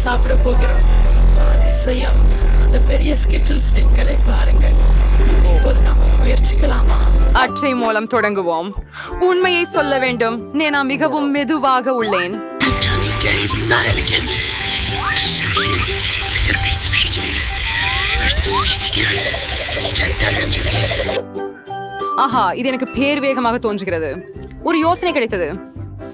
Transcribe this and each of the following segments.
சாப்பிட போகிறோம். அதிசயம். அந்த பெரிய ஸ்கெட்சல் ஸ்டிங்களை பாருங்கள். இப்போது நாம் முயற்சிக்கலாமா? அற்றை மூலம் தொடங்குவோம். உண்மையை சொல்ல வேண்டும், நான் மிகவும் மெதுவாக உள்ளேன். ஆஹா, இது எனக்கு பேர் வேகமாக தோன்றுகிறது. ஒரு யோசனை கிடைத்தது.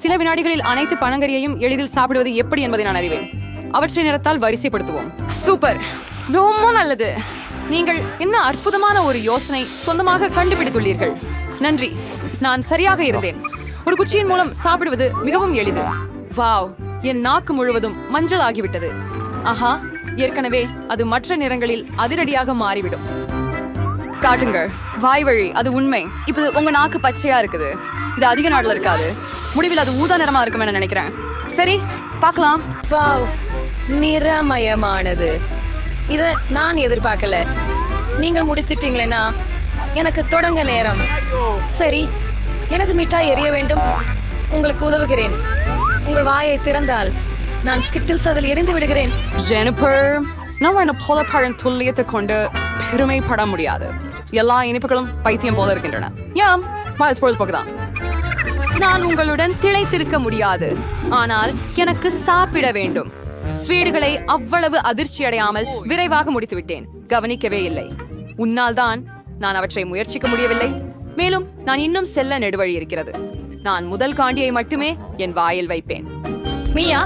சில வினாடிகளில் அனைத்து பனங்கறியையும் எளிதில் சாப்பிடுவது எப்படி என்பதை நான் அறிவேன். அவற்றை நிறத்தால் வரிசைப்படுத்துவோம். சூப்பர், ரொம்ப நல்லது. நீங்கள் என்ன அற்புதமான ஒரு யோசனை சொந்தமாக கண்டுபிடித்துள்ளீர்கள். நன்றி, நான் சரியாக இருந்தேன். ஒரு குச்சியின் மூலம் சாப்பிடுவது மிகவும் எளிது. வாவ், என் நாக்கு முழுவதும் மஞ்சள் ஆகிவிட்டது. ஆஹா, ஏற்கனவே அது மற்ற நிறங்களில் அதிரடியாக மாறிவிடும். காட்டுங்கள், வாய் வழி, அது உண்மை. இப்போ உங்க நாக்கு பச்சையா இருக்குது. இது அதிக நாட்ல இருக்காது. முடிவில் அது ஊதா நிறமா இருக்கும் என நினைக்கிறேன். சரி, பார்க்கலாம். வாவ், நிறமயமானது. இத நான் எதிர்பார்க்கல. நீங்கள் முடிச்சிட்டீங்களேனா? எனக்கு தொடங்க நேரம். சரி, எனது மிட்டாய் எரிய வேண்டும். உங்களுக்கு உதவுகிறேன். உங்கள் வாயை திறந்தால் நான் ஸ்கிட்டில்ஸ் அதில் எரிந்து விடுகிறேன். ஜெனிஃபர், நம்ம என்ன போலப்பழம் துல்லியத்தை கொண்டு பெருமைப்பட முடியாது. எல்லா இனிப்புகளும் பைத்தியம் போல இருக்கின்றன. யாம் பொழுதுபோக்குதான். நான் உங்களுடன் திளைத்திருக்க முடியாது, ஆனால் எனக்கு சாப்பிட வேண்டும். ஸ்வீடுகளை அவ்வளவு அதிர்ச்சி அடையாமல் விரைவாக முடித்துவிட்டேன். கவனிக்கவே இல்லை. உன்னால் தான் நான் அவற்றை முயற்சிக்க முடியவில்லை. மேலும் நான் இன்னும் செல்ல நெடுவழி இருக்கிறது. நான் முதல் காண்டியை மட்டுமே என் வாயில் வைப்பேன். மீயா,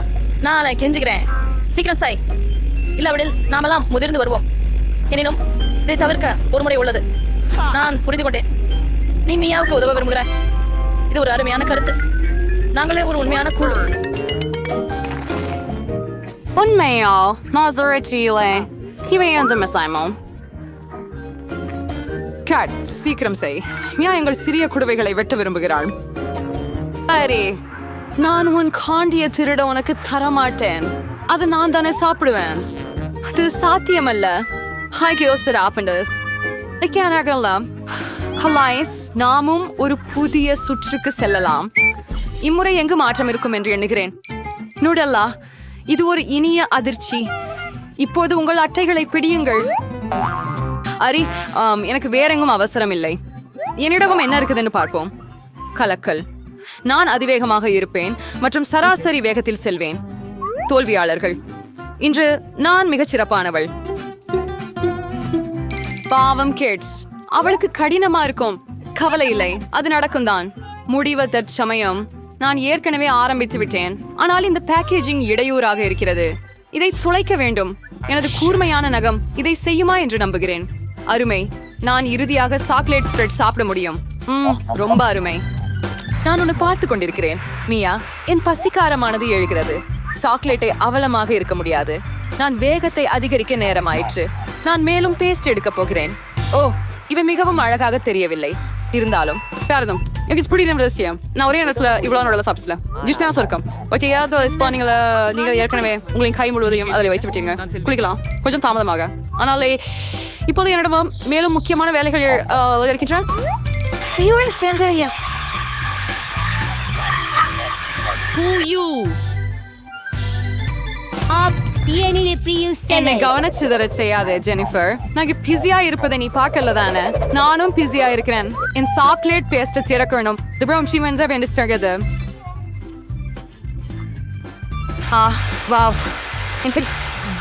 நான் கெஞ்சுகிறேன், சீக்கிரம் சாய். இல்லாவிடில் நாமெல்லாம் முதிர்ந்து வருவோம். எனினும் இதை தவிர்க்க ஒரு முறை உள்ளது. நான் புரிந்து கொண்டேன். நீ மீயாவுக்கு உதவ விரும்புகிற. இது ஒரு அருமையான கருத்து. நாங்களே ஒரு உண்மையான குழு. உண்மையா? நாசரேட்டிலே இவை எந்த மிசாயமும் கேட், சீக்கிரம் செய். மியா எங்கள் சிறிய குடுவைகளை வெட்ட விரும்புகிறாள். சரி, நான் உன் காண்டிய திருட உனக்கு தரமாட்டேன். அது நான் தானே சாப்பிடுவேன். அது சாத்தியமல்ல. நாமும் ஒரு புதிய சுற்றுக்கு செல்லலாம். இம்முறை எங்கு மாற்றம் இருக்கும் என்று எண்ணுகிறேன். நூடல்லா, இது ஒரு இனிய அதிர்ச்சி. இப்போது உங்கள் அட்டைகளை பிடியுங்கள். அரி, எனக்கு வேற எங்கும் அவசரம் இல்லை. என்னிடமும் என்ன இருக்குதுன்னு பார்ப்போம். கலக்கல். நான் அதிவேகமாக இருப்பேன் மற்றும் சராசரி வேகத்தில் செல்வேன். தோல்வியாளர்கள். இன்று நான் மிகச் சிறப்பானவள். பாவம் கேட்ஸ், அவளுக்கு கடினமா இருக்கும். கவலை இல்லை, அது நடக்கும் தான். முடிவ தற்சமயம் நான் ஏற்கனவே ஆரம்பித்து விட்டேன். ஆனால் இந்த பேக்கேஜிங் இடையூறாக இருக்கிறது. இதை துளைக்க வேண்டும். எனது கூர்மையான நகம் இதை செய்யுமா என்று நம்புகிறேன். அருமை, நான் இறுதியாக சாக்லேட் ஸ்ப்ரெட் சாப்பிட முடியும். ரொம்ப அருமை. நான் உன்னை பார்த்து கொண்டிருக்கிறேன். மியா, என் பசிக்காரமானது எழுகிறது. சாக்லேட்டை அவலமாக இருக்க முடியாது. நான் வேகத்தை அதிகரிக்க நேரமாயிற்று. நான் மேலும் பேஸ்ட் எடுக்க போகிறேன். ஓ, இவை மிகவும் அழகாக தெரியவில்லை. இருந்தாலும் பாரதம், எனக்கு பிடிக்கும் ரகசியம். நான் ஒரே நேரத்தில் இவ்வளோ நல்லா சாப்பிடல. ஜிஷ்டாஸ் இருக்கும். ஓகே, நீங்கள் ஏற்கனவே உங்களின் கை முழுவதையும் அதில் வைத்து விட்டீங்க. குளிக்கலாம் கொஞ்சம் தாமதமாக. ஆனால் இப்போது என்னிடம் மேலும் முக்கியமான வேலைகள் இருக்கின்றன. என்னை கவனிச்சுதர செய்யாதே ஜெனிஃபர். நான் பிஸியா இருப்பதை நீ பார்க்கல தானே? நானும் பிஸியா இருக்கிறேன். என் சாக்லேட் பேஸ்ட்டை திறக்கணும்.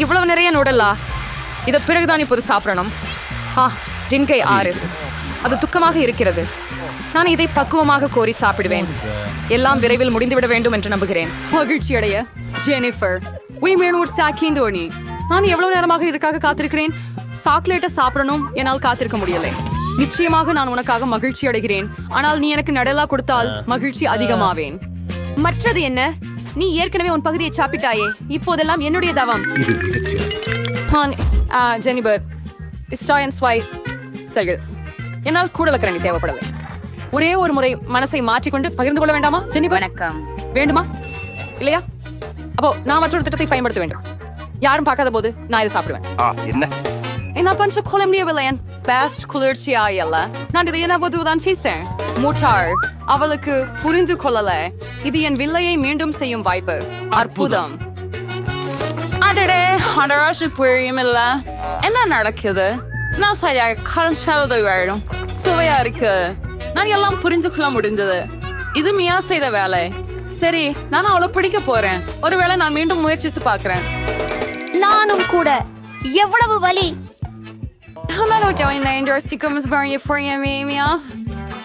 இவ்வளவு நிறைய நூடலா? இதை பிறகுதான் இப்போது சாப்பிடணும். டின்கை 6. அது துக்கமாக இருக்கிறது. நான் இதை பக்குவமாக கோரி சாப்பிடுவேன். எல்லாம் விரைவில் முடிந்துவிட வேண்டும் என்று நம்புகிறேன். மகிழ்ச்சி அடைய ஜெனிஃபர். நான் எவ்வளவு நேரமாக இதுக்காக காத்திருக்கிறேன். சாக்லேட்டை சாப்பிடணும். என்னால் காத்திருக்க முடியலை. நிச்சயமாக நான் உனக்காக மகிழ்ச்சி அடைகிறேன். ஆனால் நீ எனக்கு நடலா கொடுத்தால் மகிழ்ச்சி அதிகமாவேன். மற்றது என்ன? நீ ஏற்கனவே உன் பகுதியை சாப்பிட்டாயே. இப்போதெல்லாம் என்னுடைய தவம். ஜெனிபர், என்னால் கூடலக்கரணி தேவைப்படலை. ஒரே ஒரு முறை மனசை மாற்றிக்கொண்டு பகிர்ந்து கொள்ள வேண்டாமா ஜெனிபர்? வணக்கம். வேண்டுமா இல்லையா? அப்போ நான் மற்றொரு திட்டத்தை பயன்படுத்த வேண்டும். யாரும் பார்க்காத போது நான் இதை சாப்பிடுவேன். என்ன பண்ற கொள்ள முடியவில்லை. என் பெஸ்ட் குளிர்ச்சியா இல்ல. நான் இதை என்ன போதுதான் பேசேன். முட்டாள், அவளுக்கு புரிந்து கொள்ளல. இது என் வில்லையை மீண்டும் செய்யும் வாய்ப்பு. அற்புதம். அடடே அடராசி புரியும் இல்ல என்ன நடக்குது நான் சரியாக கரைச்சது வேணும் சுவையா இருக்கு நான் எல்லாம் புரிஞ்சுக்கொள்ள முடிஞ்சது இது மியா செய்த வேலை சரி நான் அவளை பிடிக்க போறேன் ஒருவேளை நான் மீண்டும் முயற்சித்து பார்க்கிறேன் நானும் கூட எவ்வளவு வலி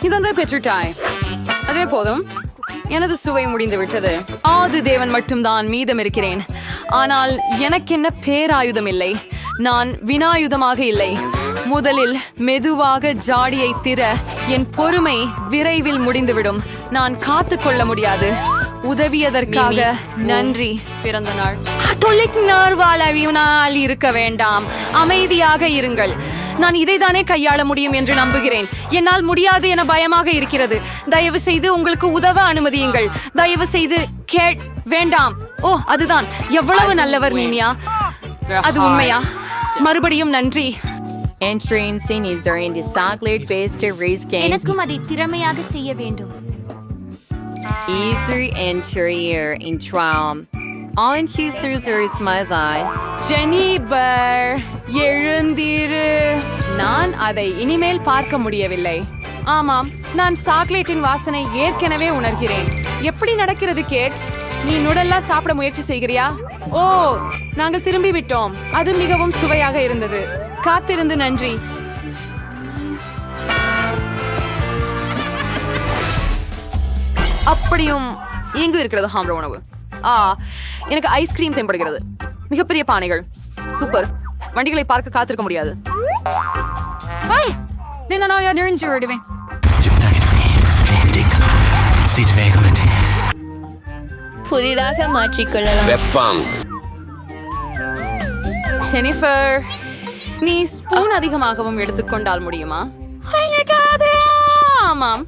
இதோ பெற்றுட்டாய் அதுவே போதும் எனது சுவை முடிந்து விட்டது ஆது தேவன் மட்டும்தான் மீதம் இருக்கிறேன் ஆனால் எனக்கென்ன பேராயுதம் இல்லை நான் வினாயுதமாக இல்லை முதலில் மெதுவாக ஜாடியை திற என் பொறுமை விரைவில் முடிந்துவிடும் நான் காத்து கொள்ள முடியாது உதவியதற்காக நன்றி பிறந்த நாள் நார்வால் இருக்க வேண்டாம் அமைதியாக இருங்கள் நான் இதைதானே கையாள முடியும் என்று நம்புகிறேன் என்னால் முடியாது என பயமாக இருக்கிறது தயவு செய்து உங்களுக்கு உதவ அனுமதியுங்கள் தயவு செய்து வேண்டாம் ஓ அதுதான் எவ்வளவு நல்லவர் நீமியா அது உண்மையா மறுபடியும் நன்றி Entering scene is during the chocolate based race game. எனக்கும் அதை திறமையாக செய்ய வேண்டும் Easy interior in tram. On Tuesdays my eye. Jennifer எழுந்திரு நான் அதை இனிமேல் பார்க்க முடியவில்லை ஆமாம் நான் சாக்லேட்டின் வாசனை ஏற்கனவே உணர்கிறேன் எப்படி நடக்கிறது கேட் நீ நுடல்லா சாப்பிட முயற்சி செய்கிறியா ஓ நாங்கள் திரும்பி விட்டோம் அது மிகவும் சுவையாக இருந்தது காத்திருந்து நன்றி அப்படியும் எங்கு இருக்கிறது ஹாம்ர உணவு எனக்கு ஐஸ்கிரீம் தென்படுகிறது மிகப்பெரிய பானைகள் சூப்பர் வண்டிகளை பார்க்க காத்திருக்க முடியாது நெறிஞ்சு விடுவேன் புதிதாக மாற்றிக்கொள்ளலாம் வெப்பம் ஜெனிஃபர் நீ ஸ்பூன் அதிகமாகவும் எடுத்துக்கொண்டால் முடியுமா ஆமாம்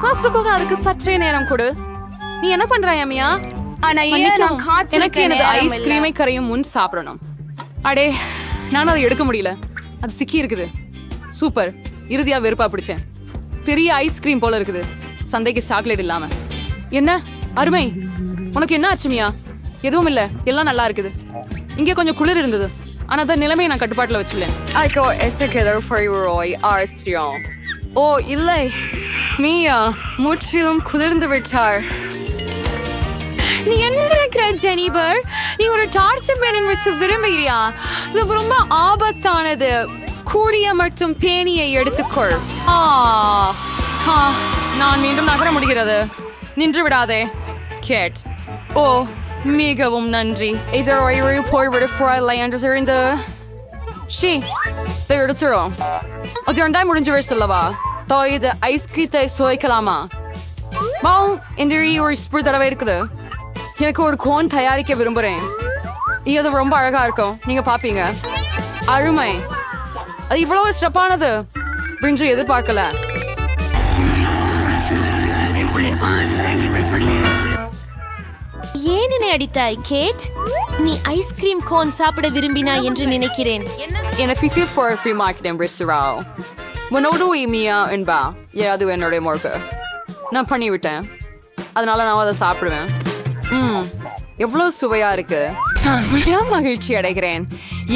மாஸ்டர் போக அதுக்கு சற்றே நேரம் கொடு நீ என்ன பண்றாய் அம்மியா ஆனா எனக்கு எனது ஐஸ்கிரீமை கரையும் முன் சாப்பிடணும் அடே நான் அதை எடுக்க முடியல அது சிக்கி இருக்குது சூப்பர் இறுதியா வெறுப்பா பிடிச்சேன் பெரிய ஐஸ்கிரீம் போல இருக்குது சந்தைக்கு சாக்லேட் இல்லாம என்ன அருமை உனக்கு என்ன ஆச்சுமியா எதுவும் இல்ல எல்லாம் நல்லா இருக்குது இங்கே கொஞ்சம் குளிர் இருந்தது ஆனா அந்த நிலைமையை நான் கட்டுப்பாட்டுல வச்சுள்ளேன் ஓ இல்லை மீயா முற்றிலும் குளிர்ந்து விட்டார் நீ என்ன நினைக்கிற ஜெனிபர் நீ ஒரு டார்ச்சர் பேரன் வச்சு விரும்புகிறியா இது ரொம்ப ஆபத்தானது கூடிய மற்றும் பேணியை எடுத்துக்கொள் நான் மீண்டும் நகர முடிகிறது நின்று விடாதே கேட் ஓ மிகவும் நன்றி போய்விட இந்த ஷீ இதை எடுத்துரும் அது இரண்டாய் முடிஞ்சு சொல்லவா இது ஐஸ்கிரீத்தை சுவைக்கலாமா இந்த ஒரு ஸ்பூன் தடவை இருக்குது எனக்கு ஒரு கோன் தயாரிக்க விரும்புறேன் இது ரொம்ப அழகா இருக்கும் நீங்க பாப்பீங்க அருமை அது இவ்வளவு ஸ்டெப்பானது பிரிஞ்சு எதிர்பார்க்கல ஏன் என்னை அடித்தாய் கேட் நீ ஐஸ்கிரீம் கோன் சாப்பிட விரும்பினாய் என்று நினைக்கிறேன் என்னை ஃபிஃபி ஃபார் ஃப்ரீ மார்க்கெட் பிரிச்சுராவ் உன்னோட மீயா என்பா அது என்னுடைய முறுக்கு நான் பண்ணிவிட்டேன் அதனால நான் அதை சாப்பிடுவேன் எவ்வளவு சுவையா இருக்கு நான் மிக மகிழ்ச்சி அடைகிறேன்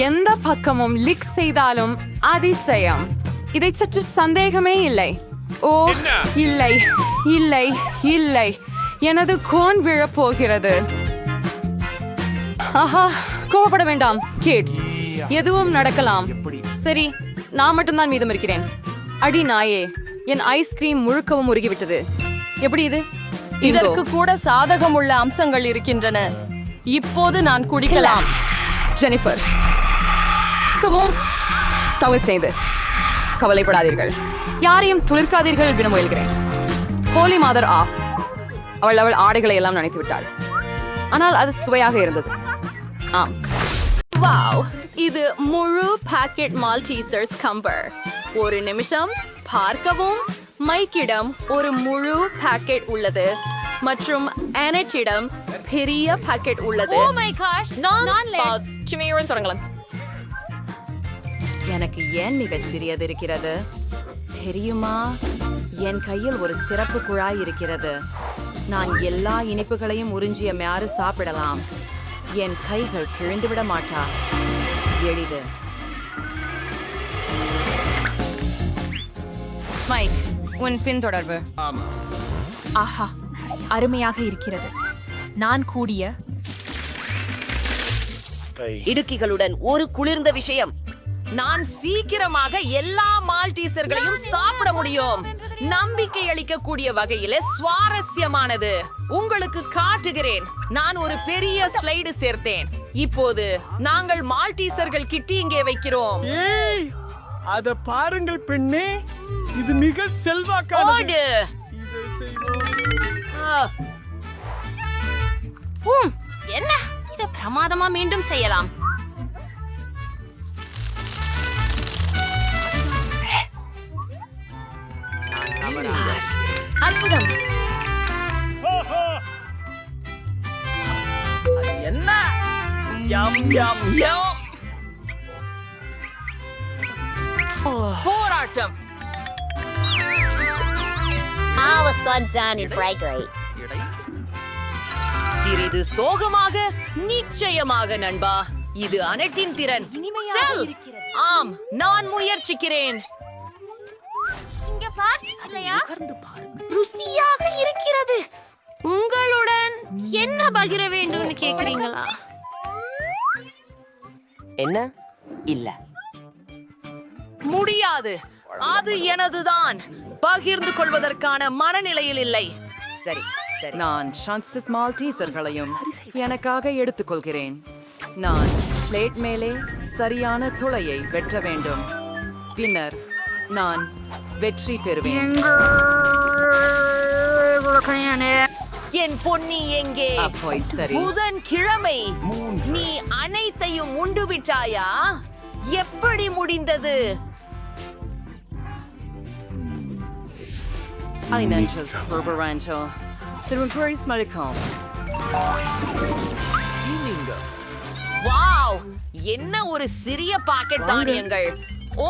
எந்த பக்கமும் லிக் செய்தாலும் அதிசயம் இதை சற்று சந்தேகமே இல்லை ஓ இல்லை இல்லை இல்லை எனது கோன் விழப்போகிறது ஆஹா கோவப்பட வேண்டாம் கேட் எதுவும் நடக்கலாம் சரி நான் மட்டும்தான் மீதம் இருக்கிறேன் அடி நாயே என் ஐஸ்கிரீம் முழுக்கவும் உருகிவிட்டது எப்படி இது இதற்கு கூட சாதகமுள்ள அம்சங்கள் இருக்கின்றன இப்போது நான் குடிக்கலாம் ஜெனிஃபர் தவறு செய்து கவலைப்படாதீர்கள் யாரையும் துளிர்க்காதீர்கள் என முயல்கிறேன் ஹோலி மாதர் ஆஃப் அவள் ஆடைகளை எல்லாம் நினைத்து விட்டாள் ஆனால் அது சுவையாக இருந்தது ஆம் வாவ் இது முழு பாக்கெட் மால்டீசர்ஸ் கம்பர் ஒரு நிமிஷம் பார்க்கவும் மைக்கிடம் ஒரு முழு பாக்கெட் உள்ளது மற்றும் ஆனட்டிடம் பெரிய பாக்கெட் உள்ளது தொடங்கலாம் எனக்கு ஏன் மிகச் சிறியது இருக்கிறது தெரியுமா என் கையில் ஒரு சிறப்பு குழாய் இருக்கிறது நான் எல்லா இனிப்புகளையும் உறிஞ்சிய மாறு சாப்பிடலாம் என் கைகள் கிழிந்து விட மாட்டா. எளிது. மைக், உன் பின்தொடர்பு. ஆஹா, அருமையாக இருக்கிறது. நான் கூடிய இடுக்கிகளுடன் ஒரு குளிர்ந்த விஷயம். நான் சீக்கிரமாக எல்லா மால்டீசர்களையும் சாப்பிட முடியும். நம்பிக்கை அளிக்கக்கூடிய வகையில சுவாரஸ்யமானது. உங்களுக்கு காட்டுகிறேன். நான் ஒரு பெரிய ஸ்லைடு சேர்த்தேன். இப்போது நாங்கள் மால்டீசர்கள் கிட்டி இங்கே வைக்கிறோம். ஏய், அத பாருங்கள் பெண்ணே, இது மிக செல்வாக்கானது. ஓடு. இதை செய்வோம். என்ன இத பிரமாதமா மீண்டும் செய்யலாம். அற்புதம். என்ன யம் யம் யம். போராட்டம். சிறிது சோகமாக, நிச்சயமாக நண்பா. இது அனட்டின் திறன். செல். ஆம், நான் முயற்சிக்கிறேன். இங்க பார், அதையா? ருசியாக இருக்கிறது. உங்களுடன் என்ன பகிர வேண்டும்னு கேக்குறீங்களா? என்ன? இல்ல. முடியாது. அது எனதுதான். பகிர்ந்து கொள்வதற்கான மனநிலையில் இல்லை. சரி சரி, நான் சான்சஸ் மால்டீசர்களையும் எனக்காக எடுத்துக்கொள்கிறேன். நான் பிளேட் மேலே சரியான துளையை வெட்ட வேண்டும். பின்னர் நான் வெற்றி பெறுவேன். என் பொன்னி எங்கே? புதன்கிழமை நீ அனைத்தையும் உண்டு விட்டாயா? எப்படி முடிந்தது? வாவ், என்ன ஒரு சிறிய பாக்கெட் தானியங்கள். ஓ,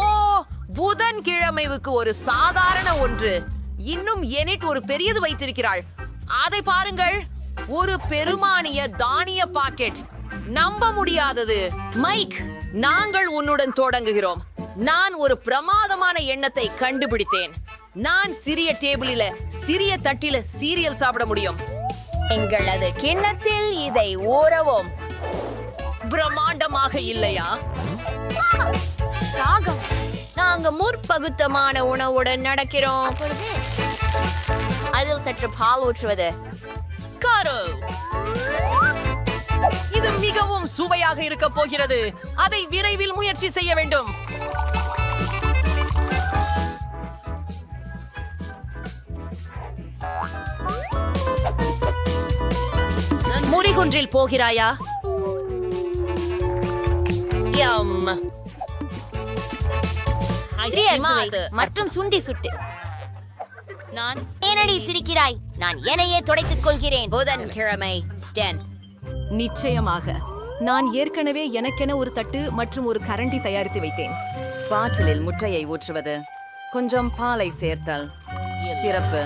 புதன்கிழமைவுக்கு ஒரு சாதாரண ஒன்று. இன்னும் எனிட் ஒரு பெரியது வைத்திருக்கிறாள். அதை பாருங்கள், ஒரு பெருமானிய தானிய பாக்கெட். நம்ப முடியாதது. மைக், நாங்கள் உன்னுடன் தொடங்குகிறோம். நான் ஒரு பிரமாதமான எண்ணத்தை கண்டுபிடித்தேன். நான் சிறிய டேபிளில, சிறிய தட்டில சீரியல் சாப்பிட முடியும். எங்களது கிண்ணத்தில் இதை ஊறவும். பிரம்மாண்டமாக இல்லையா? நாங்க முற்பகுத்தமான உணவுடன் நடக்கிறோம். அதில் சற்று பால் ஊற்றுவது. காரோ, இது மிகவும் சுவையாக இருக்க போகிறது. அதை விரைவில் முயற்சி செய்ய வேண்டும். முறிகுன்றில் போகிறாயா? மற்றும் சுண்டி சுட்டு. நான் ஏனடி சிரிக்கிறாய்? நான் என்னையே துடைத்துக் கொள்கிறேன். புதன்கிழமை ஸ்டென். நிச்சயமாக. நான் ஏற்கனவே எனக்கென ஒரு தட்டு மற்றும் ஒரு கரண்டி தயாரித்து வைத்தேன். பாட்டிலில் முட்டையை ஊற்றுவது, கொஞ்சம் பாலை சேர்த்தல். சிறப்பு.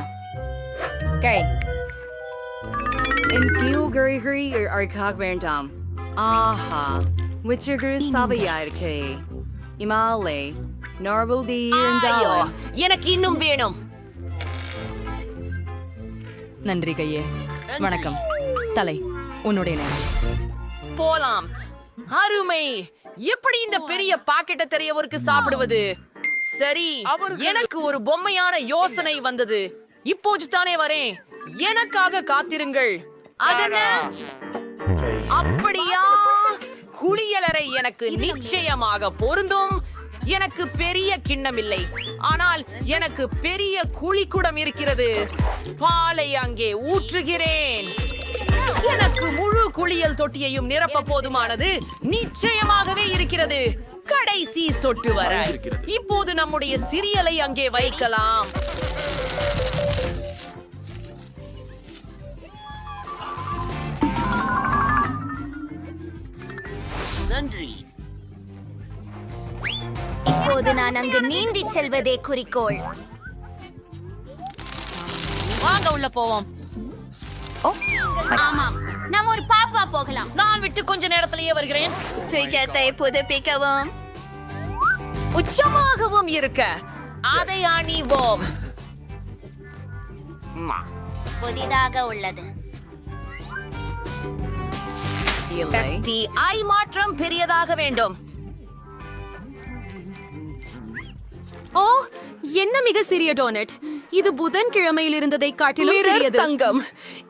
என் கியூகரிகரி அர்க்காக வேண்டாம். ஆஹா, விச்சகரு சபையா இருக்கே. இமாலே நார்மல் டி இருந்தாலும் எனக்கு இன்னும் வேணும். நன்றி கையே. வணக்கம். தலை, உன்னுடைய நேரம். போலாம். அருமை. எப்படி இந்த பெரிய பாக்கெட்டை தெரியவருக்கு சாப்பிடுவது? சரி, எனக்கு ஒரு பொம்மையான யோசனை வந்தது. இப்போது தானே வரேன். எனக்காக காத்திருங்கள். அதென்ன? அப்படியா? குளியலறை எனக்கு நிச்சயமாக பொருந்தும். எனக்கு பெரிய கிண்ணம் இல்லை, ஆனால் எனக்கு பெரிய குழிக்குடம் இருக்கிறது. பாலை அங்கே ஊற்றுகிறேன். எனக்கு முழு குளியல் தொட்டியையும் நிரப்ப போதுமானது நிச்சயமாகவே இருக்கிறது. கடைசி சொட்டு வர. இப்போது நம்முடைய சிரியலை அங்கே வைக்கலாம். நன்றி. இப்போது நான் அங்கு நீந்தி செல்வதே குறிக்கோள். வாங்க உள்ள போவோம். ஆமாம், நாம் ஒரு பாப்பா போகலாம். நான் விட்ட முடித்துவிட்டு கொஞ்ச நேரத்திலேயே வருகிறேன். சீக்கிரத்தை புதுப்பிக்கவும். உச்சமாகவும் இருக்க அதை அணிவோம். புதிதாக உள்ளது. ஐ மாற்றம் பெரியதாக வேண்டும். ஓ, என்ன மிக சிறிய டோனட். இது புதன்கிழமையில் இருந்ததை காட்டிலும் சிறியது. தங்கம்,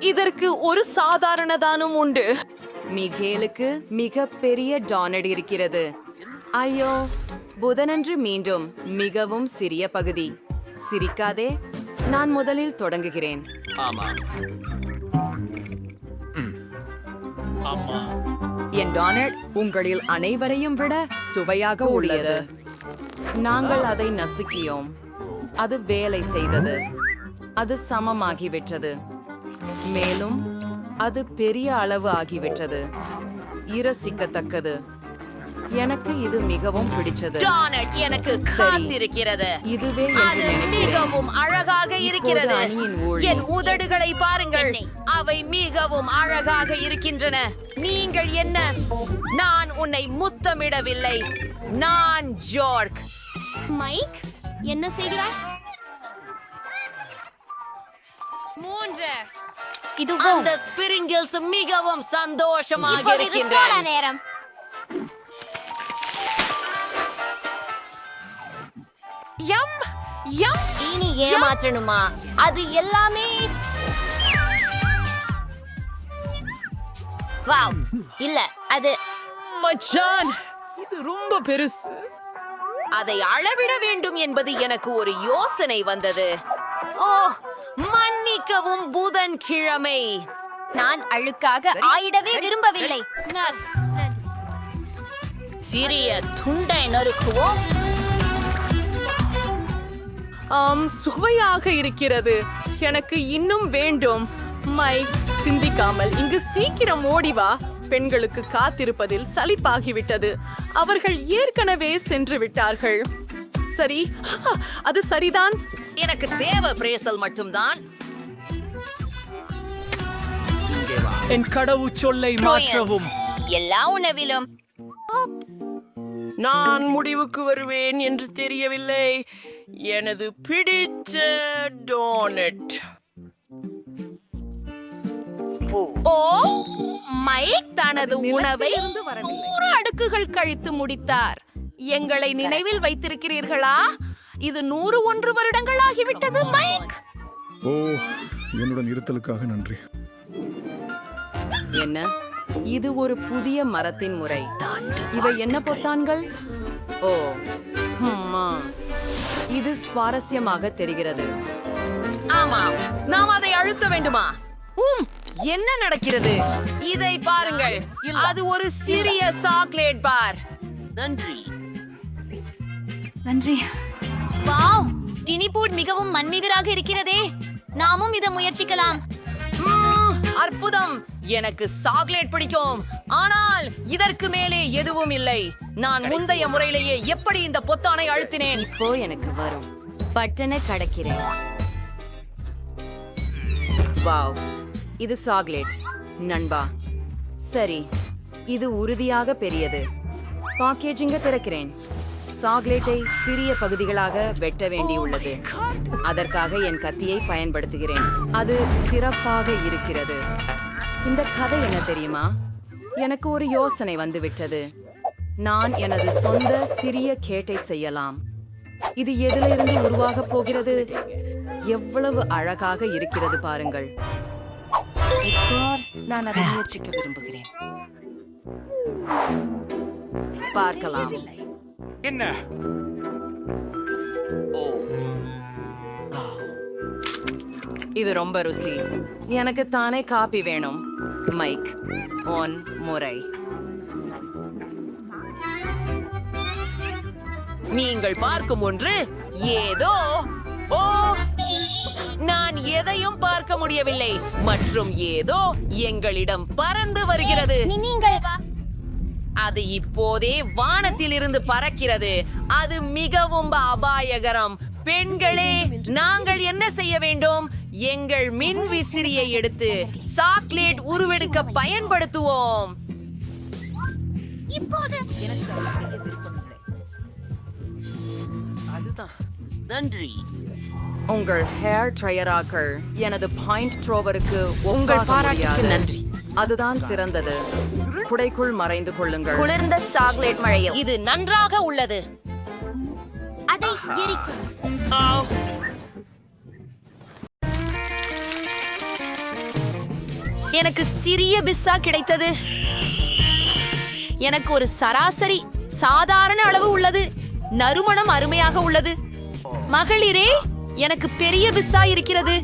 இதற்கு ஒரு சாதாரணதானும் உண்டு. மிகேலுக்கு மிக பெரிய டோனட் இருக்கிறது. ஐயோ, புதனன்று மீண்டும் மிகவும் சிறிய பகுதி. சிரிக்காதே, நான் முதலில் தொடங்குகிறேன். என் டோனட் உங்களில் அனைவரையும் விட சுவையாக உள்ளது. நாங்கள் அதை நசுக்கியோம். அது வேலை செய்தது. அது சமமாகிவிட்டது. மேலும் அது பெரிய அளவு ஆகிவிட்டது. இரசிக்கத்தக்கது. எனக்கு இது மிகவும் பிடிச்சது. டோனட் எனக்கு காத்திருக்கிறது. இதுவே அது மிகவும் அழகாக இருக்கிறது. என் உதடுகளை பாருங்கள், அவை மிகவும் அழகாக இருக்கின்றன. நீங்கள் என்ன? நான் உன்னை முத்தமிடவில்லை. நான் ஜார்க். மைக், என்ன செய்கிறாய்? 3 அந்த ஸ்பிரிங்கிள்ஸ் மிகவும் சந்தோஷமாக இருக்கின்றன. நேரம். இனி ஏமாற்றணுமா? அது எல்லாமே வாவ். இல்ல, அது மச்சான், இது ரொம்ப பெருசு. அதை அளவிட வேண்டும் என்பது எனக்கு ஒரு யோசனை வந்தது. ஓ, மன்னிக்கவும் புதன்கிழமை. நான் அழுக்காக ஆயிடவே விரும்பவில்லை. சிறிய துண்டை நறுக்குவோம். சுவையாக இருக்கிறது. எனக்கு இன்னும் வேண்டும். மைக், சிந்திக்காமல் இங்கு சீக்கிரம் ஓடி வா. பெண்களுக்கு காத்திருப்பதில் சலிப்பாகிவிட்டது. அவர்கள் ஏற்கனவே சென்று விட்டார்கள். சரி, அது சரிதான். எனக்கு தேவை பிரேசல் மட்டும்தான். என் கடவுச்சொல்லை மாற்றவும். எல்லா உணவிலும் நான் முடிவுக்கு வருவேன் என்று தெரியவில்லை. எனது பிடிச்ச டோனட். ஓ, மைக் தனது உணவை 100 அடுக்குகள் கழித்து முடித்தார். எங்களை நினைவில் வைத்திருக்கிறீர்களா? இது 101 வருடங்கள் ஆகிவிட்டது. மைக், ஓ, என்னுடன் இருத்தலுக்காக நன்றி. என்ன? இது ஒரு புதிய மரத்தின் முறை. இவை என்ன பொத்தான்கள்? ஓ, இது சுவாரஸ்யமாக தெரிகிறது. ஆமாம், நாம் அதை அழுத்த வேண்டுமா? என்ன நடக்கிறது? இதை பாருங்கள். அது ஒரு சிறிய சாக்லேட் பார். நன்றி. வாவ், டினிபூட் மிகவும் மன்மிகராக இருக்கிறதே. நாமும் இதை முயற்சிக்கலாம். அற்புதம். எனக்கு சாக்லேட் பிடிக்கும், ஆனால் இதற்கு மேலே எதுவும் இல்லை. நான் முந்தைய முறையிலேயே எப்படி இந்த பொத்தானை அழுத்தினேன். இப்போ எனக்கு வரும். பட்டனை கடக்கிறேன். வாவ், இது சாக்லேட் நண்பா. சரி, இது உறுதியாக பெரியது. பேக்கேஜிங்க திறக்கிறேன். சாக்லேட்டை சிறிய பகுதிகளாக வெட்ட வேண்டியுள்ளது. அதற்காக என் கத்தியை பயன்படுத்துகிறேன். அது சிறப்பாக இருக்கிறது. இந்த கதை என்ன தெரியுமா? எனக்கு ஒரு யோசனை வந்துவிட்டது. நான் எனது சொந்த சிறிய கேட்டை செய்யலாம். இது எதிலிருந்து உருவாக போகிறது? எவ்வளவு அழகாக இருக்கிறது பாருங்கள். இப்போ நான் அதை முயற்சிக்க விரும்புகிறேன். பார்க்கலாம். என்ன? இது ரொம்ப ருசி. எனக்கு தானே காபி வேணும். மைக், ஒன் முறை. நீங்கள் பார்க்கும் ஒன்று ஏதோ ஓ, நான் எதையும் பார்க்க முடியவில்லை. மற்றும் ஏதோ எங்களிடம் பறந்து வருகிறது. அது இப்போதே வானத்தில் இருந்து பறக்கிறது. அது மிகவும் அபாயகரம். பெண்களே, நாங்கள் என்ன செய்ய வேண்டும்? எங்கள் மின் விசிறியை எடுத்து சாக்லேட் உருவெடுக்க பயன்படுத்துவோம். நன்றி. உங்கள் ஹேர் ட்ரையராக்கள் எனது பாயிண்ட் ட்ரோவருக்கு உங்கள் பாராட்டுக்கு நன்றி. அதுதான் சிறந்தது. குடைக்குள் மறைந்து கொள்ளுங்கள். குளிர்ந்த சாக்லேட் மழையும். இது நன்றாக உள்ளது. அதை எரிக்கும். எனக்கு சிறிய பிஸ்ஸா கிடைத்தது. எனக்கு ஒரு சராசரி சாதாரண அளவு உள்ளது. நறுமணம் அருமையாக உள்ளது. மகளிரே, எனக்கு பெரிய பிஸ்ஸா இருக்கிறது.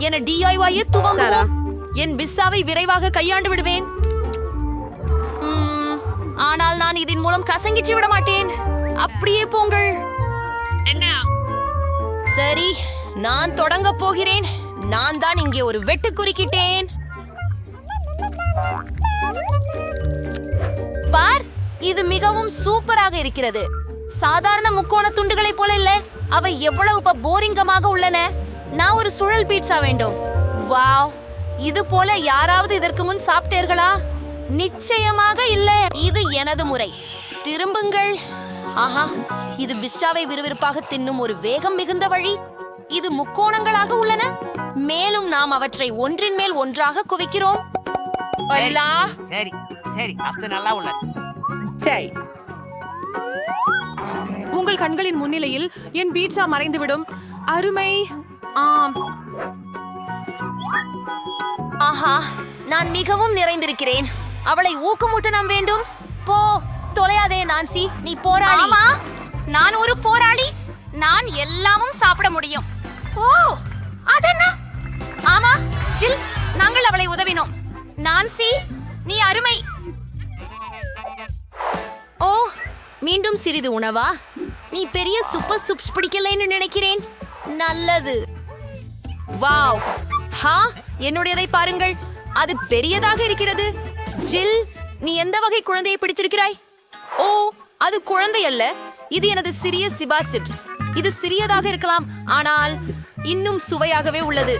என DIY துவங்குவோம். என் பிஸ்ஸாவை விரைவாக கையாண்டு விடுவேன். ஆனால் நான் இதன் மூலம் கசங்கிச்சு விட மாட்டேன். அப்படியே போங்கள். சரி, நான் தொடங்க போகிறேன். நான் தான் இங்கே ஒரு வெட்டு குறுக்கிட்டேன். பார், இது மிகவும் சூப்பராக இருக்கிறது. சாதாரண முக்கோண துண்டுகளைப் போல இல்ல. அவை எவ்வளவு போரிங்கமாக உள்ளன. நான் ஒரு சுழல் பீட்சா வேண்டும். வாவ், இது போல யாராவது இதற்கு முன் சாப்பிட்டீர்களா? நிச்சயமாக இல்ல. இது எனது முறை. திரும்புங்கள். ஆஹா, இது பிஸ்ஸாவை விறுவிறுப்பாக தின்னும் ஒரு வேகம் மிகுந்த வழி. இது முக்கோணங்களாக உள்ளன. மேலும் நாம் அவற்றை ஒன்றின் மேல் ஒன்றாக குவிக்கிறோம். சரி சரி, அது நல்லா உள்ளது. சரி, உங்கள் கண்களின் முன்னிலையில் என் பீட்சா மறைந்துவிடும். அருமை. ஆம், ஆஹா, நான் மிகவும் நிறைந்திருக்கிறேன். அவளை ஊக்கமூட்ட நாம் வேண்டும். போ, தொலையாதே நான்சி, நீ போராளி. ஆமா, நான் ஒரு போராளி. நான் எல்லாமும் சாப்பிட முடியும். ஓ, அதென்ன? ஆமா, ஜில், நாங்கள் அவளை உதவினோம். நான்சி, நீ அருமை. ஓ, மீண்டும் சிறிது உணவா? நீ பெரிய சூப்பர் சூப்ஸ் பிடிக்கலைன்னு நினைக்கிறேன். நல்லது. வாவ், ஹா, என்னுடையதை பாருங்கள். அது பெரியதாக இருக்கிறது. ஜில், நீ எந்த வகை குழந்தையை பிடித்திருக்கிறாய்? ஓ, அது குழந்தை அல்ல. இது எனது சிறிய சிபா சிப்ஸ். இது சிறியதாக இருக்கலாம், ஆனால் இன்னும் சுவையாகவே உள்ளது.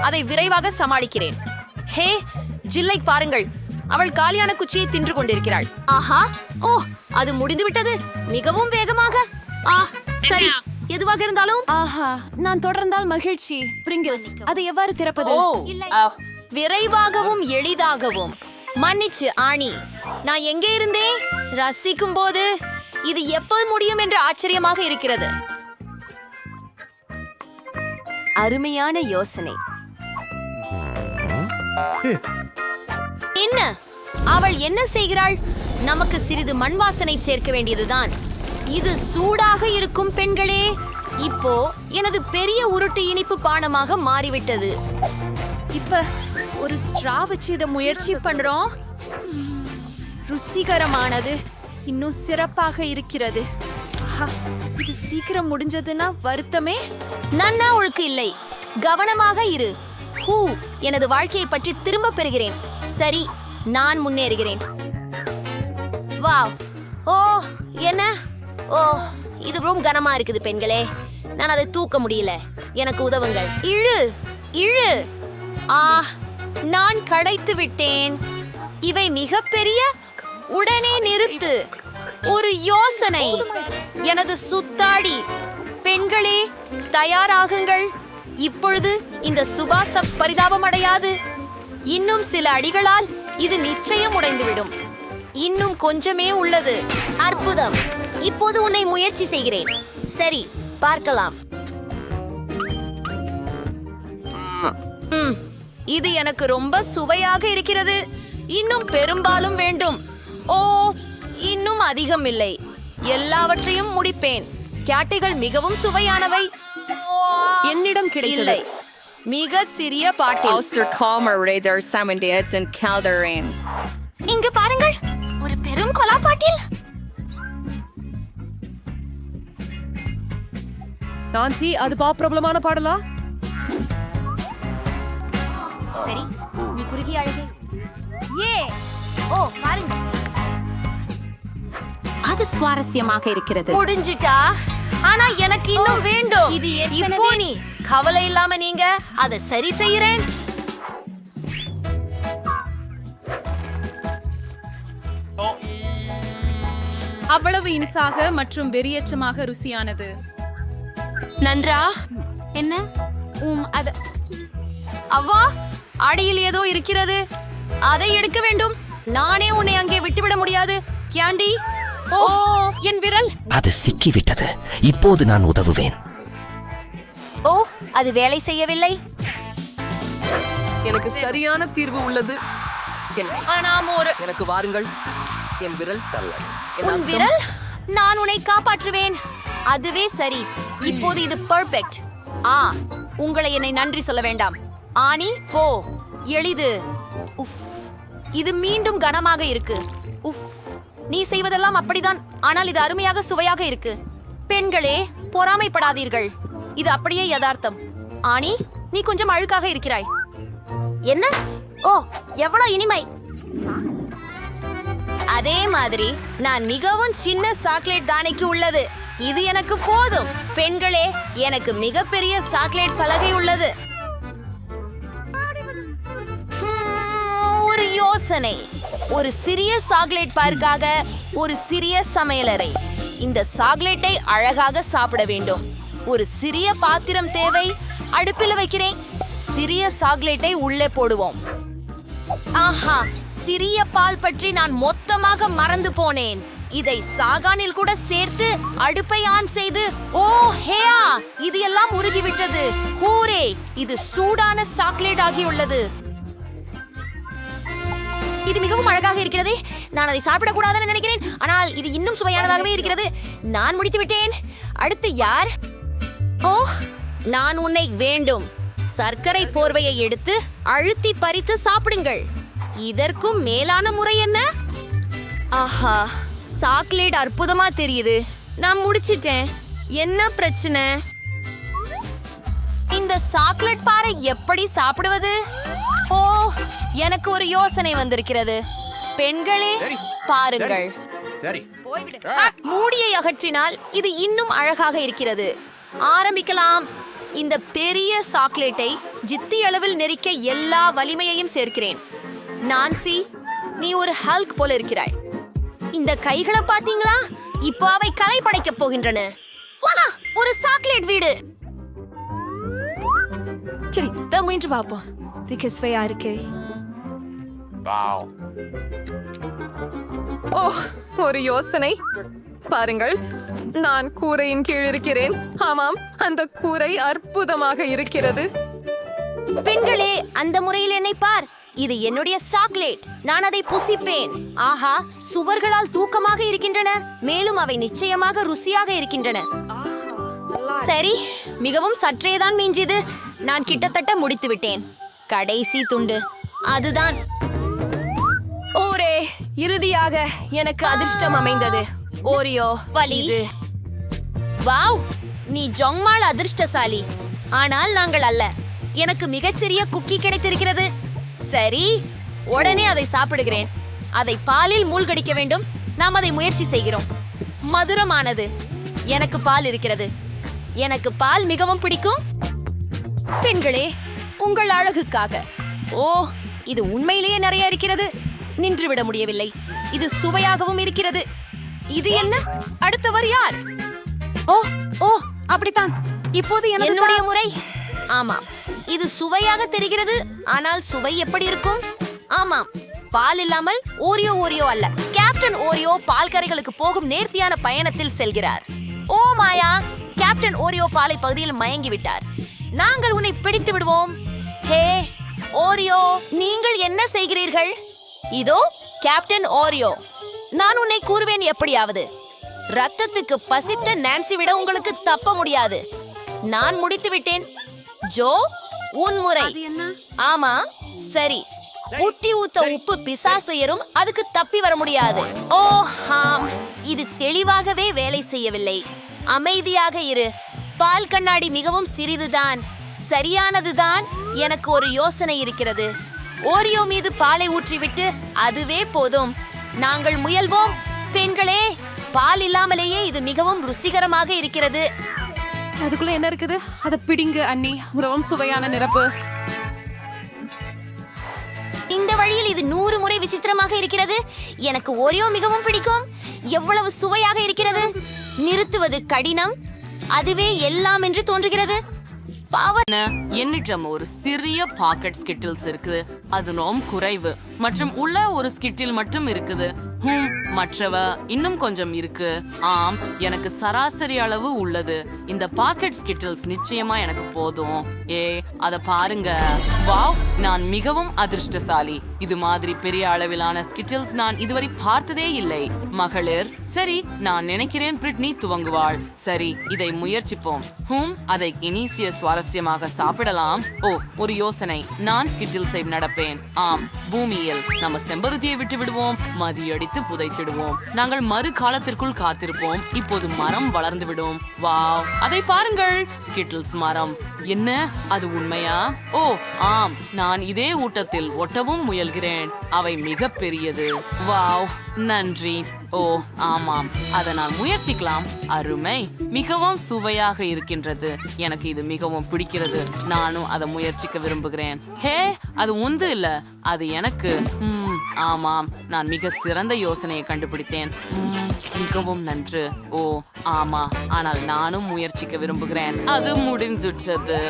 அதை விரைவாக சமாளிக்கிறேன். ஹே, ஜில்லை பாருங்கள். அவள் காலியான குச்சியை தின்று கொண்டிருக்கிறாள். ஆஹா, ஓ, அது முடிந்து விட்டது. மிகவும் வேகமாக. சரி, எதுவாக இருந்தாலும். ஆஹா, நான் தொடர்ந்தால் மகிழ்ச்சி. பிரிங்கிள்ஸ், அதை எவ்வாறு திறப்பது? விரைவாகவும் எளிதாகவும். மன்னிச்சு ஆணி, நான் எங்கே இருந்தேன்? ரசிக்கும் போது இது எப்போது முடியும் என்று ஆச்சரியமாக இருக்கிறது. அருமையான யோசனை. என்ன அவள் என்ன செய்கிறாள்? நமக்கு சிறிது மண் வாசனை சேர்க்க வேண்டியதுதான். இது சூடாக இருக்கும் பெண்களே. இப்போ எனது பெரிய உருட்டு இனிப்பு பானமாக மாறிவிட்டது. இப்ப ஒரு ஸ்ட்ரா வச்சு இதை முயற்சி பண்றோம். ருசிகரமானது. இன்னும் சிறப்பாக இருக்கிறது. இது சீக்கிரம் முடிஞ்சதுன்னா வருத்தமே. நன்னா ஒழுக்கு இல்லை. கவனமாக இரு. ஹூ, எனது வாழ்க்கையை பற்றி திரும்ப பெறுகிறேன். சரி, நான் முன்னேறுகிறேன். வாவ், ஓ, என்ன? ஓ, இது ரொம்ப கனமா இருக்குது பெண்களே. நான் அதை தூக்க முடியல. எனக்கு உதவுங்கள். இழு இழு. நான் களைத்து விட்டேன். இவை மிகப்பெரிய. உடனே நிறுத்து. ஒரு யோசனை. எனது சுத்தாடி. பெண்களே, தயாராகுங்கள். இப்பொழுது இந்த சுபா சப்ஸ் பரிதாபம் அடையாது. இன்னும் சில அடிகளால் இது நிச்சயம் உடைந்துவிடும். இன்னும் கொஞ்சமே உள்ளது. அற்புதம். இப்போது உன்னை முயற்சி செய்கிறேன். சரி, பார்க்கலாம். இது எனக்கு ரொம்ப சுவையாக இருக்கிறது. இன்னும் பெரும்பாலும் வேண்டும். ஓ, இன்னும் அதிகம் இல்லை. எல்லாவற்றையும் முடிப்பேன். கேட்டைகள் மிகவும் சுவையானவை. என்னிடம் கிடைத்தது. இல்லை, மிக சிறிய பாட்டில். இங்கு பாருங்கள், ஒரு பெரும் கொலா பாட்டில். நான்சி, அது பிரபலமான பாடலா? சரி, நீ குறுகிய அழகே. ஓ, பாருங்க, அது சுவாரஸ்யமாக இருக்கிறது. முடிஞ்சிட்டா? ஆனா எனக்கு இன்னும் வேண்டும். இது இப்போ நீ கவலை இல்லாம நீங்க அதை சரி செய்கிறேன். அவ்வளவு இன்சாக மற்றும் வெறியச்சமாக ருசியானது. நன்றா என்ன அது அவ்வா அடியில் ஏதோ இருக்கிறது, அதை எடுக்க வேண்டும். நானே உன்னை அங்கே விட்டுவிட முடியாது. கேண்டி, ஓ என் விரல், அது சிக்கிவிட்டது. இப்போது நான் உதவுவேன். ஓ அது வேலை செய்யவில்லை. எனக்கு சரியான தீர்வு உள்ளது. எனக்கு வாருங்கள். என் விரல் உன் விரல், நான் உன்னை காப்பாற்றுவேன். அதுவே சரி. இப்போது இது பெர்ஃபெக்ட். உங்களை என்னை நன்றி சொல்ல வேண்டாம். ஆனி போ, எளிது. உஃப், இது மீண்டும் கனமாக இருக்கு. உஃப், நீ செய்வதெல்லாம் அப்படிதான், ஆனால் இது அருமையாக சுவையாக இருக்கு. பெண்களே பொறாமைப்படாதீர்கள், இது அப்படியே யதார்த்தம். ஆனி, நீ கொஞ்சம் அழுக்காக இருக்கிறாய். என்ன? ஓ எவ்வளவு இனிமை. அதே மாதிரி நான் மிகவும் சின்ன சாக்லேட் தானைக்கு உள்ளது. இது எனக்கு போதும். பெண்களே, எனக்கு மிகப்பெரிய சாக்லேட் பலகை உள்ளது. ஒரு யோசனை, ஒரு சிறிய சாக்லேட் பார்க்காக ஒரு சிறிய சமையலறை. இந்த சாக்லேட்டை அழகாக சாப்பிட வேண்டும். ஒரு சிறிய பாத்திரம் தேவை. அடுப்பில் வைக்கிறேன். சிறிய சாக்லேட்டை உள்ளே போடுவோம். ஆஹா, சிறிய பால் பற்றி நான் மொத்தமாக மறந்து போனேன். இதை சாகானில் கூட சேர்த்து அடுப்பை ஆன் செய்து, ஓ ஹேயா, இது எல்லாம் உருகிவிட்டது. ஹூரே, இது சூடான சாக்லேட் ஆகியுள்ளது. இது மிகவும் அழகாக இருக்கிறது. நான் அதை சாப்பிடக்கூடாதுன்னு நினைக்கிறேன், ஆனால் இது இன்னும் சுவையானதாகவே இருக்கிறது. நான் முடித்து விட்டேன். அடுத்து யார்? ஓ, நான் உன்னை வேண்டும். சர்க்கரை போர்வையை எடுத்து அழுத்தி பறித்து சாப்பிடுங்கள். இதற்கும் மேலான முறை என்ன? ஆஹா, சாக்லேட் அற்புதமா தெரியுது. நான் முடிச்சிட்டேன். என்ன பிரச்சனை? இந்த சாக்லேட் பாறை எப்படி சாப்பிடுவது? ஓ, எனக்கு ஒரு யோசனை வந்திருக்கிறது. பெண்களே பாருங்கள். சரி, மூடியை அகற்றினால் இது இன்னும் அழகாக இருக்கிறது. ஆரம்பிக்கலாம். இந்த பெரிய சாக்லேட்டை ஜித்தி அளவில் நெரிக்க எல்லா வலிமையையும் சேர்க்கிறேன். நான்சி, நீ ஒரு ஹல்க் போல இருக்கிறாய். இந்த கைகளை பாத்தீங்களா? இப்போ அவை கலை படைக்கப் போகின்றன. வாடா, ஒரு சாக்லேட் வீடு. சரி, முயன்று பார்ப்போம். இதுக்கு சுவையா இருக்கு. ஓ, ஒரு யோசனை. பாருங்கள், நான் கூரையின் கீழ் இருக்கிறேன். ஆமாம், அந்த கூரை அற்புதமாக இருக்கிறது. பெண்களே, அந்த முறையில் என்னை பார். இது என்னுடைய சாக்லேட். நான் அதை புசிப்பேன். ஆஹா, சுவர்களால் தூக்கமாக இருக்கின்றன. மேலும் அவை நிச்சயமாக ருசியாக இருக்கின்றன. சரி, மிகவும் சற்றேதான் மிஞ்சியது. நான் கிட்டத்தட்ட முடித்து விட்டேன். கடைசி துண்டு அதுதான். ஓரே, இறுதியாக எனக்கு அதிர்ஷ்டம் அமைந்தது. ஓரியோ வலிது. வாவ், நீ ஜொங்மாள் அதிர்ஷ்டசாலி. ஆனால் நாங்கள் அல்ல. எனக்கு மிகச்சிறிய குக்கி கிடைத்திருக்கிறது. சரி, உடனே அதை சாப்பிடுகிறேன். அதை பாலில் மூழ்கடிக்க வேண்டும். நாம் அதை முயற்சி செய்கிறோம். மதுரமானது. எனக்கு பால் இருக்கிறது. எனக்கு பால் மிகவும் பிடிக்கும். பெண்களே, உங்கள் அழகுக்காக. ஓ, இது உண்மையிலேயே நிறைய இருக்கிறது. நின்றுவிட முடியவில்லை. இது சுவையாகவும் இருக்கிறது. இது என்ன? அடுத்தவர் யார்? ஓ ஓ அப்படித்தான். இப்போது என்னுடைய முறை. ஆமாம், இது சுவையாக தெரிகிறது. ஆனால் சுவை எப்படி இருக்கும்? ஆமாம், பால் இல்லாமல் ஓரியோ அல்ல. கேப்டன் ஓரியோ பால்கரைகளுக்கு போகும் நேர்த்தியான பயணத்தில் செல்கிறார். ஓ மாயா, கேப்டன் ஓரியோ பாலை பகுதியில் மயங்கி விட்டார். நாங்கள் உன்னை பிடித்து விடுவோம். ஹே ஓரியோ, நீங்கள் என்ன செய்கிறீர்கள்? இதோ கேப்டன் ஓரியோ. நான் உன்னை கூறுவேன் எப்படியாவது. ரத்தத்துக்கு பசித்த நான்சி விட உங்களுக்கு தப்ப முடியாது. நான் முடித்து விட்டேன். ஜோ, உன் முறை. ஆமா, சரி. ஊட்டி ஊத்த உப்பு பிசாசு ஏறும், அதுக்கு தப்பி வர முடியாது. ஓ ஹாம், இது தெளிவாகவே வேலை செய்யவில்லை. அமைதியாக இரு. பால் கண்ணாடி மிகவும் சிறிதுதான். சரியானதுதான். எனக்கு ஒரு யோசனை இருக்கிறது. ஓரியோ மீது பாலை ஊற்றிவிட்டு அதுவே போதும். நாங்கள் முயல்வோம். பெண்களே, பால் இல்லாமலேயே இது மிகவும் ருசிகரமாக இருக்கிறது. அதுக்குள்ள என்ன இருக்குது? அதை பிடிங்க அண்ணி. மிகவும் சுவையான நிரப்பு. இந்த வழியில் இது 100 முறை விசித்திரமாக இருக்கிறது. எனக்கு ஓரியோ மிகவும் பிடிக்கும். எவ்வளவு சுவையாக இருக்கிறது. நிறுத்துவது கடினம். அதுவே எல்லாம் என்று தோன்றுகிறது. என்னிடம் ஒரு சிறிய பாக்கெட் ஸ்கிட்டில்ஸ் இருக்கு. அது ரொம்ப குறைவு மற்றும் உள்ள ஒரு ஸ்கிட்டில் மட்டும் இருக்குது. மற்றவ இன்னும் கொஞ்சம் இருக்கு. ஆம், எனக்கு சராசரி அளவு உள்ளது. இந்த பாக்கெட் ஸ்கிட்டில்ஸ் நிச்சயமா எனக்கு போதும். அத பாருங்க. வாவ், நான் மிகவும் அதிர்ஷ்டசாலி. இது மாதிரி பெரிய அளவிலான ஸ்கிட்டில்ஸ் நான் இதுவரை பார்த்ததே இல்லை. மகளிர், சரி, நான் நினைக்கிறேன் பிரிட்னி துவங்குவாள். சரி, இதை முயற்சிப்போம். அதை இனிசிய சுவாரஸ்யமாக சாப்பிடலாம். ஒரு யோசனை. நான் ஸ்கிட்டில்ஸை நடப்பேன். ஆம், பூமியில் நம்ம செம்பருத்தியை விட்டு விடுவோம், மதியடித்து புதைத்திடுவோம். நாங்கள் மறு காலத்திற்குள் காத்திருப்போம். இப்போது மரம் வளர்ந்து விடும். வாவ், அதை பாருங்கள், ஸ்கிட்டில்ஸ் மரம். என்ன, அது உண்மையா? ஆம், நான் இதே ஊட்டத்தில் ஒட்டவும் முயல்கிறேன். அவை மிக பெரியது. வாவ், நன்றி. ஆமாம், அதை நான் முயற்சிக்கலாம். அருமை, மிகவும் சுவையாக இருக்கின்றது. எனக்கு இது மிகவும் பிடிக்கிறது. நானும் அதை முயற்சிக்க விரும்புகிறேன். அது உந்து இல்ல, அது எனக்கு. ஆமாம், நான் மிக சிறந்த யோசனையை கண்டுபிடித்தேன். மிகவும் நன்று. ஆமா, ஆனால் நானும் முயற்சிக்க விரும்புகிறேன். அது முடிஞ்சுட்டது.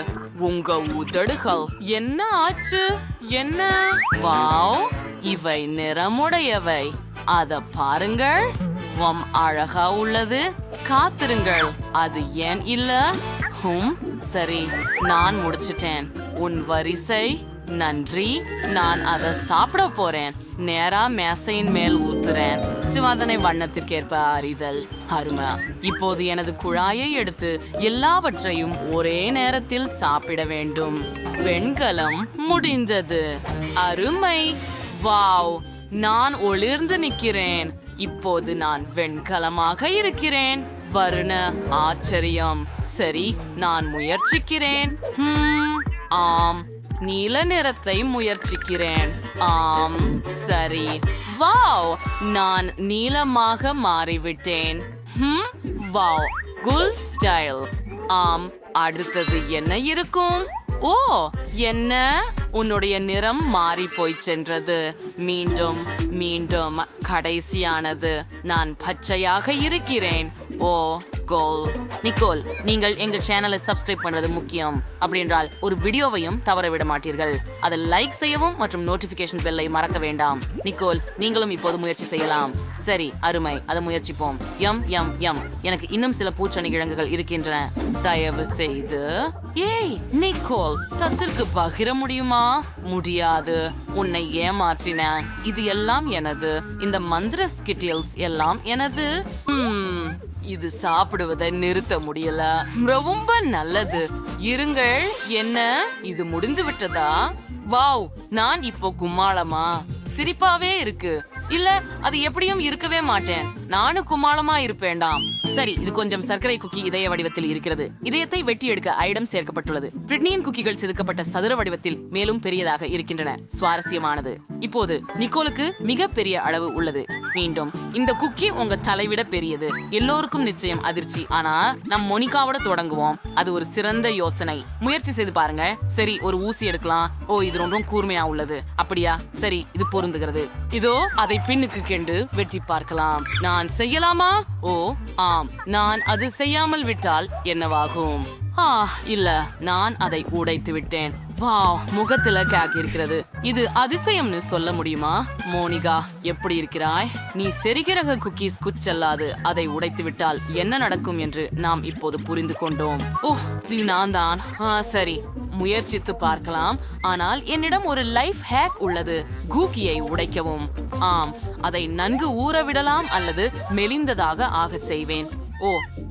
உங்க உதடுகள் என்ன ஆச்சு? என்ன? வாவ், இவை நிறமுடையவை. அத பாருங்கள், அழகா உள்ளது. காத்திருங்கள், அது ஏன் இல்ல? சரி, நான் முடிச்சிட்டேன். உன் வரிசை. நன்றி. நான் அதை சாப்பிட போறேன். நேரா மேசையின் மேல் ஊத்துறேன். சிவாதனை வண்ணத்திற்கேற்ப அறிதல். அருமை. இப்போது எனது குழாயை எடுத்து எல்லாவற்றையும் ஒரே நேரத்தில் சாப்பிட வேண்டும். வெண்கலம் முடிந்தது. அருமை. வாவ், நான் ஒளிர்ந்து நிற்கிறேன். இப்போது நான் வெண்கலமாக இருக்கிறேன். வருண ஆச்சரியம். சரி, நான் முயற்சிக்கிறேன். ஆம், நீல நிறத்தை முயற்சிக்கிறேன். ஆம், சரி. வாவ், நான் நீலமாக மாறிவிட்டேன். வாவ், குல் ஸ்டைல். ஆம், அடுத்தது என்ன இருக்கும்? என்ன, உன்னுடைய நிறம் மாறி போய் சென்றது. மீண்டும் மீண்டும் கடைசியானது. நான் பச்சையாக இருக்கிறேன். கோல். நிக்கோல், நீங்கள் எங்கள் சேனலை சப்ஸ்கிரைப் பண்றது முக்கியம். அப்படின்றால் ஒரு வீடியோவையும் தவற விட மாட்டீர்கள். அதை லைக் செய்யவும் மற்றும் நோட்டிபிகேஷன் பெல்லை மறக்க வேண்டாம். நிக்கோல், நீங்களும் இப்போது முயற்சி செய்யலாம். சரி, அருமை, அதை முயற்சிப்போம். எனக்கு இன்னும் சில பூச்செடி கிழங்குகள் இருக்கின்றன. தயவு செய்து. நிக்கோல், சத்திற்கு பகிர முடியுமா? முடியாது. உன்னை ஏமாற்றின. இது எல்லாம் எனது. இந்த மந்திர ஸ்கிட்டில்ஸ் எல்லாம் எனது. இது சாப்பிடுவதை நிறுத்த முடியல. ரொம்ப நல்லது. இருங்கள். என்ன, இது முடிஞ்சு விட்டதா? வாவ், நான் இப்போ கும்மாளமா? சிரிப்பாவே இருக்கு. இல்ல, அது எப்படியும் இருக்கவே மாட்டேன். நானும் கும்மாளமா இருப்பேண்டாம். சரி, இது கொஞ்சம் சர்க்கரை குக்கி இதய வடிவத்தில் இருக்கிறது. இதயத்தை வெட்டி எடுக்க ஐடம் சேர்க்கப்பட்டுள்ளது. பிரிட்னியின் குக்கிகள் செதுக்கப்பட்ட சதுர வடிவத்தில் மேலும் பெரியதாக இருக்கின்றன. சுவாரஸ்யமானது. இப்போது நிக்கோலுக்கு மிக பெரிய அளவு உள்ளது. மீண்டும், இந்த குக்கி உங்க தலைவிட பெரியது. எல்லோருக்கும் நிச்சயம் அதிர்ச்சி. ஆனா நம் மோனிகாவோட தொடங்குவோம். அது ஒரு சிறந்த யோசனை. முயற்சி செய்து பாருங்க. சரி, ஒரு ஊசி எடுக்கலாம். இது ரொம்ப கூர்மையா உள்ளது. அப்படியா? சரி, இது பொருந்துகிறது. இதோ அதை பின்னுக்கு கெண்டு வெட்டி பார்க்கலாம். நான் செய்யலாமா? ஆம், நான் அது செய்யாமல் விட்டால் என்னவாகும்? இல்ல, நான் அதை உடைத்து விட்டேன். வாவ், முகத்துல கேக் இருக்கிறது. இது அதிசயம்னு சொல்ல முடியுமா? மோனிகா, எப்படி இருக்கிறாய்? நீ செரிகிரக குக்கீஸ் குச்சல்லாது அதை உடைத்து விட்டால் என்ன நடக்கும் என்று நாம் இப்போது புரிந்து கொண்டோம். இது நான் தான். சரி, முயற்சித்து பார்க்கலாம். ஆனால் என்னிடம் ஒரு லைஃப் ஹேக் உள்ளது. குக்கீயை உடைக்கவும். ஆம், அதை நன்கு ஊறவிடலாம் அல்லது மெலிந்ததாக ஆக செய்வேன்.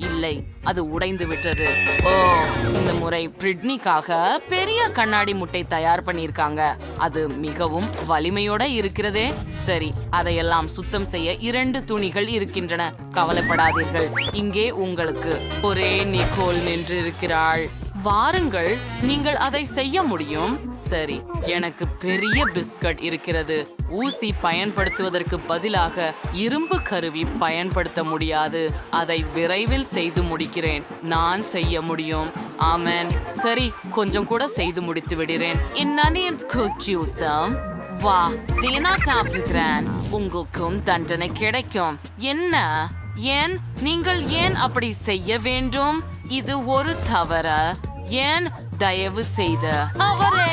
இல்லை, அது உடைந்து விட்டது. இந்த முறை பிரிட்னிக்காக பெரிய கண்ணாடி முட்டை தயார் பண்ணியிருக்காங்க. அது மிகவும் வலிமையோட இருக்கிறதே. சரி, அதையெல்லாம் சுத்தம் செய்ய 2 துணிகள் இருக்கின்றன. கவலைப்படாதீர்கள். இங்கே உங்களுக்கு ஒரே நிக்கோல் நின்று இருக்கிறாள். வாருங்கள், நீங்கள் அதை செய்ய முடியும். சரி, எனக்கு பெரிய பிஸ்கட் இருக்கிறது. ஊசி பயன்படுத்துவதற்கு பதிலாக இரும்பு கருவி பயன்படுத்த முடியாது. அதை விரைவில் செய்து முடிக்கிறேன். நான் செய்ய முடியும். ஆமேன். சரி, கொஞ்சம் கூட செய்து முடித்து விடுறேன். வா, தேனா சாப்பிடுகிறேன். உங்களுக்கும் தண்டனை கிடைக்கும். என்ன? ஏன் நீங்கள் ஏன் அப்படி செய்ய வேண்டும்? இது ஒரு தவற. ஏன் தயவு செய்த அவரே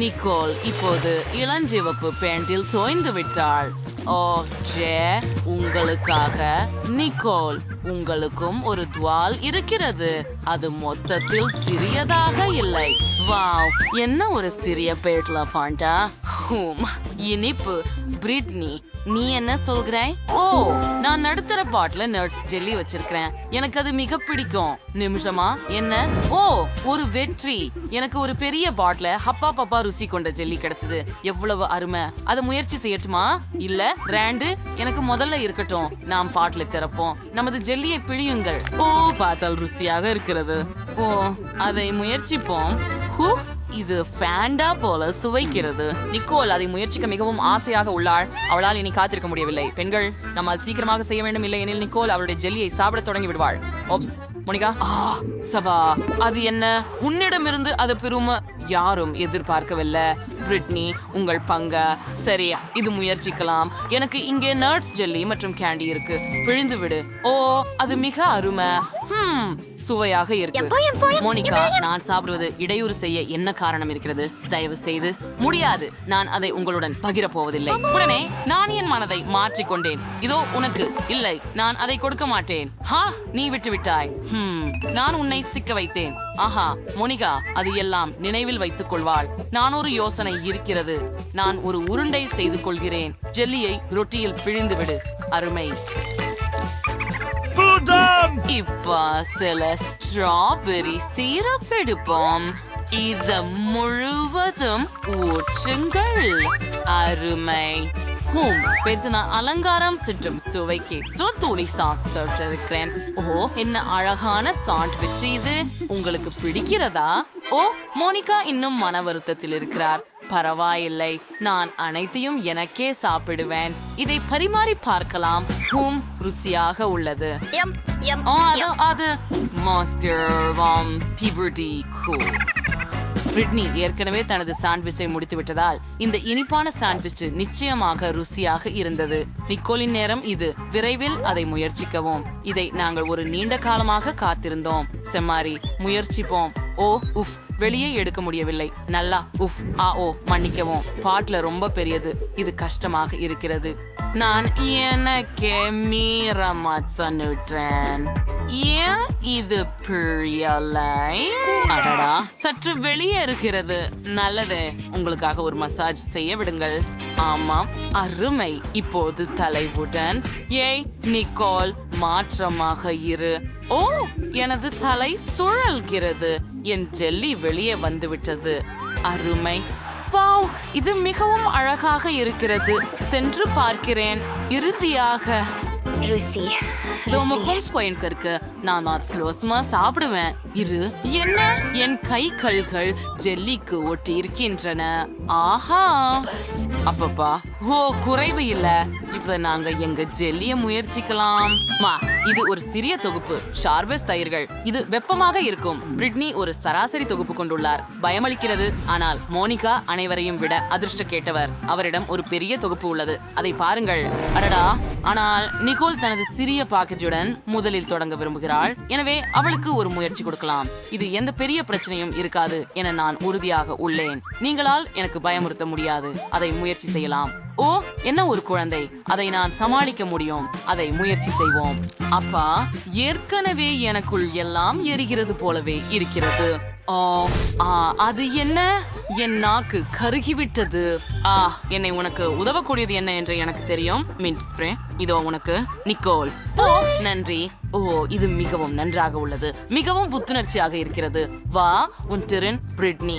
நிக்கோல் இப்போது இளஞ்சிவப்பு பேண்டில் தோய்ந்து விட்டாள். ஓ ஜே, உங்களுக்காக நிக்கோல், உங்களுக்கும் ஒரு துவால் இருக்கிறது. அது மொத்தத்தில் சிறியதாக இல்லை. வாவ், என்ன ஒரு சிறிய பேட்ல பாண்டா. இனிப்பு. பிரிட்னி, நீ என்ன சொல்கிறாய்? ஓ, நான் நடுத்தர பாட்ல நட்ஸ் ஜெல்லி வச்சிருக்கிறேன். எனக்கு அது மிக பிடிக்கும். நிமிஷமா, என்ன? ஓ, ஒரு வெற்றி. எனக்கு ஒரு பெரிய பாட்ல ஹப்பா பப்பா ருசி கொண்ட ஜெல்லி கிடைச்சது. எவ்வளவு அருமை. அதை முயற்சி செய்யட்டுமா? இல்ல ரேண்டு, எனக்கு முதல்ல இருக்கட்டும். நாம் பாட்ல திறப்போம். நமது ஜெல்லியை பிழியுங்கள். ஓ, பார்த்தால் ருசியாக இருக்கிறது. ஓ, அதை முயற்சிப்போம். இது ஃபேண்டா போல சுவைக்கிறது. நிக்கோல் அதை முயற்சிக்க மிகவும் ஆசையாக உள்ளாள். அவளால் இனி காத்திருக்க முடியவில்லை. பெண்கள், நம்மால் சீக்கிரமாக செய்ய வேண்டும், இல்லை எனில் நிக்கோல் அவளுடைய ஜெல்லியை சாப்பிட தொடங்கி விடுவாள். Oops, Monica. சபா, அது என்ன? உன்னிடமிருந்து அது பெருமை யாரும் எதிர்பார்க்கவில்லை. பிரிட்னி, உங்கள் பங்க. சரி, இது முயற்சிக்கலாம். எனக்கு இங்கே நட்ஸ் ஜெல்லி மற்றும் கேண்டி இருக்கு. பிழிந்து விடு. ஓ, அது மிக அருமை. சுவையாக இருக்கு. மோனிகா, நான் சாப்பிடுவது இடையூறு செய்ய என்ன காரணம் இருக்கிறது? தயவு செய்து. முடியாது, நான் அதை உங்களுடன் பகிர போவதில்லை. உடனே நான் என் மனதை மாற்றிக்கொண்டேன். இதோ உனக்கு. இல்லை, நான் அதை கொடுக்க மாட்டேன். நீ விட்டு விட்டாய். நான் உன்னை சிக்க வைத்தேன். ஆஹா, மோனிகா அது எல்லாம் நினைவில் வைத்துக் கொள்வாள். நான் ஒரு யோசனை இருக்கிறது. நான் ஒரு உருண்டை செய்து கொள்கிறேன். ஜெல்லியை ரொட்டியில் பிழிந்து விடு. அருமை. இப்ப சில ஸ்ட்ராபெரி சீரப் எடுப்போம். இத முழுவதும் ஊற்றுங்கள். அருமை. நான் அலங்காரம் சுற்றும் சுவைக்கு தூளி சாஸ் இருக்கிறேன். ஓ, என்ன அழகான சாண்ட்விச் இது. உங்களுக்கு பிடிக்கிறதா? ஓ, மோனிகா இன்னும் மன வருத்தத்தில் இருக்கிறார். பரவாயில்லை, நான் அனைத்தையும் எனக்கே சாப்பிடுவேன். இதை பரிமாறி பார்க்கலாம். ருசியாக உள்ளது. அது பிரிட்னி ஏற்கனவே தனது சாண்ட்விச்சை முடித்து விட்டதால் இந்த இனிப்பான சாண்ட்விச் நிச்சயமாக ருசியாக இருந்தது. நிக்கோலின் நேரம் இது. விரைவில் அதை முயற்சிக்கவும். இதை நாங்கள் ஒரு நீண்ட காலமாக காத்திருந்தோம். செம்மாரி, முயற்சிப்போம். ஓ, உஃப், வெளியே எடுக்க முடியவில்லை. நல்லா. உஃப், ஓ, மன்னிக்கவும். பாட்ல ரொம்ப பெரியது. இது கஷ்டமாக இருக்கிறது. நான் எனக்கே மீறமாச்சனுட்டேன். ஏன் இது பிரியலை? அடடா, சற்று வெளியே இருக்கிறது. நல்லது, உங்களுக்காக ஒரு மசாஜ் செய்ய விடுங்கள். ஆமாம், அருமை. இப்போது தலைவுடன். ஏய் நிக்கோல், மாற்றமாக இரு. ஓ, எனது தலை சுழல்கிறது. என் ஜெல்லி வெளியே வந்துவிட்டது. அருமை. வாவ், இது மிகவும் அழகாக இருக்கிறது. சென்று பார்க்கிறேன். இறுதியாக ருசி. நான் சாப்பிடுவேன். என்ன, என் கை கல்கள் ஜெல்லிக்கு ஒட்டி இருக்கின்றன. ஆஹா, அப்பப்பா. ஓ, குறைவு இல்ல. இப்ப நாங்க எங்க ஜெல்லிய முயற்சிக்கலாம். இது ஒரு சிறிய தொகுப்பு ஷார்பஸ் தயிர்கள். இது வெப்பமாக இருக்கும். பிரிட்னி ஒரு சராசரி தொகுப்பு கொண்டுள்ளார். பயமளிக்கிறது. ஆனால் மோனிகா அனைவரையும் விட அதிர்ஷ்ட கேட்டவர். அவரிடம் ஒரு பெரிய தொகுப்பு உள்ளது. அதை பாருங்கள். அடடா, ஆனால் நிக்கோல் தனது சிறிய பாக்கெட்டுடன் முதலில் தொடங்க விரும்புகிறாள். எனவே அவளுக்கு ஒரு முயற்சி கொடுக்கலாம். இது எந்த பெரிய பிரச்சனையும் இருக்காது என நான் உறுதியாக உள்ளேன். நீங்களால் எனக்கு பயமுறுத்த முடியாது. அதை முயற்சி செய்யலாம். ஓ, என்ன ஒரு குழந்தை. அதை நான் சமாளிக்க முடியும். அதை முயற்சி செய்வோம். அப்பா, ஏற்கனவே எனக்குள் எல்லாம் எரிகிறது போலவே இருக்கிறது. அது என்ன? என் நாக்கு கருகிவிட்டது. என்னை உனக்கு உதவக்கூடியது என்ன என்று எனக்கு தெரியும். மின்ட் ஸ்ப்ரே இதோ உனக்கு. நிக்கோல். ஓ, நன்றி. ஓ, இது மிகவும் நன்றாக உள்ளது. மிகவும் புத்துணர்ச்சியாக இருக்கிறது. வா, உன் திறன் பிரிட்னி.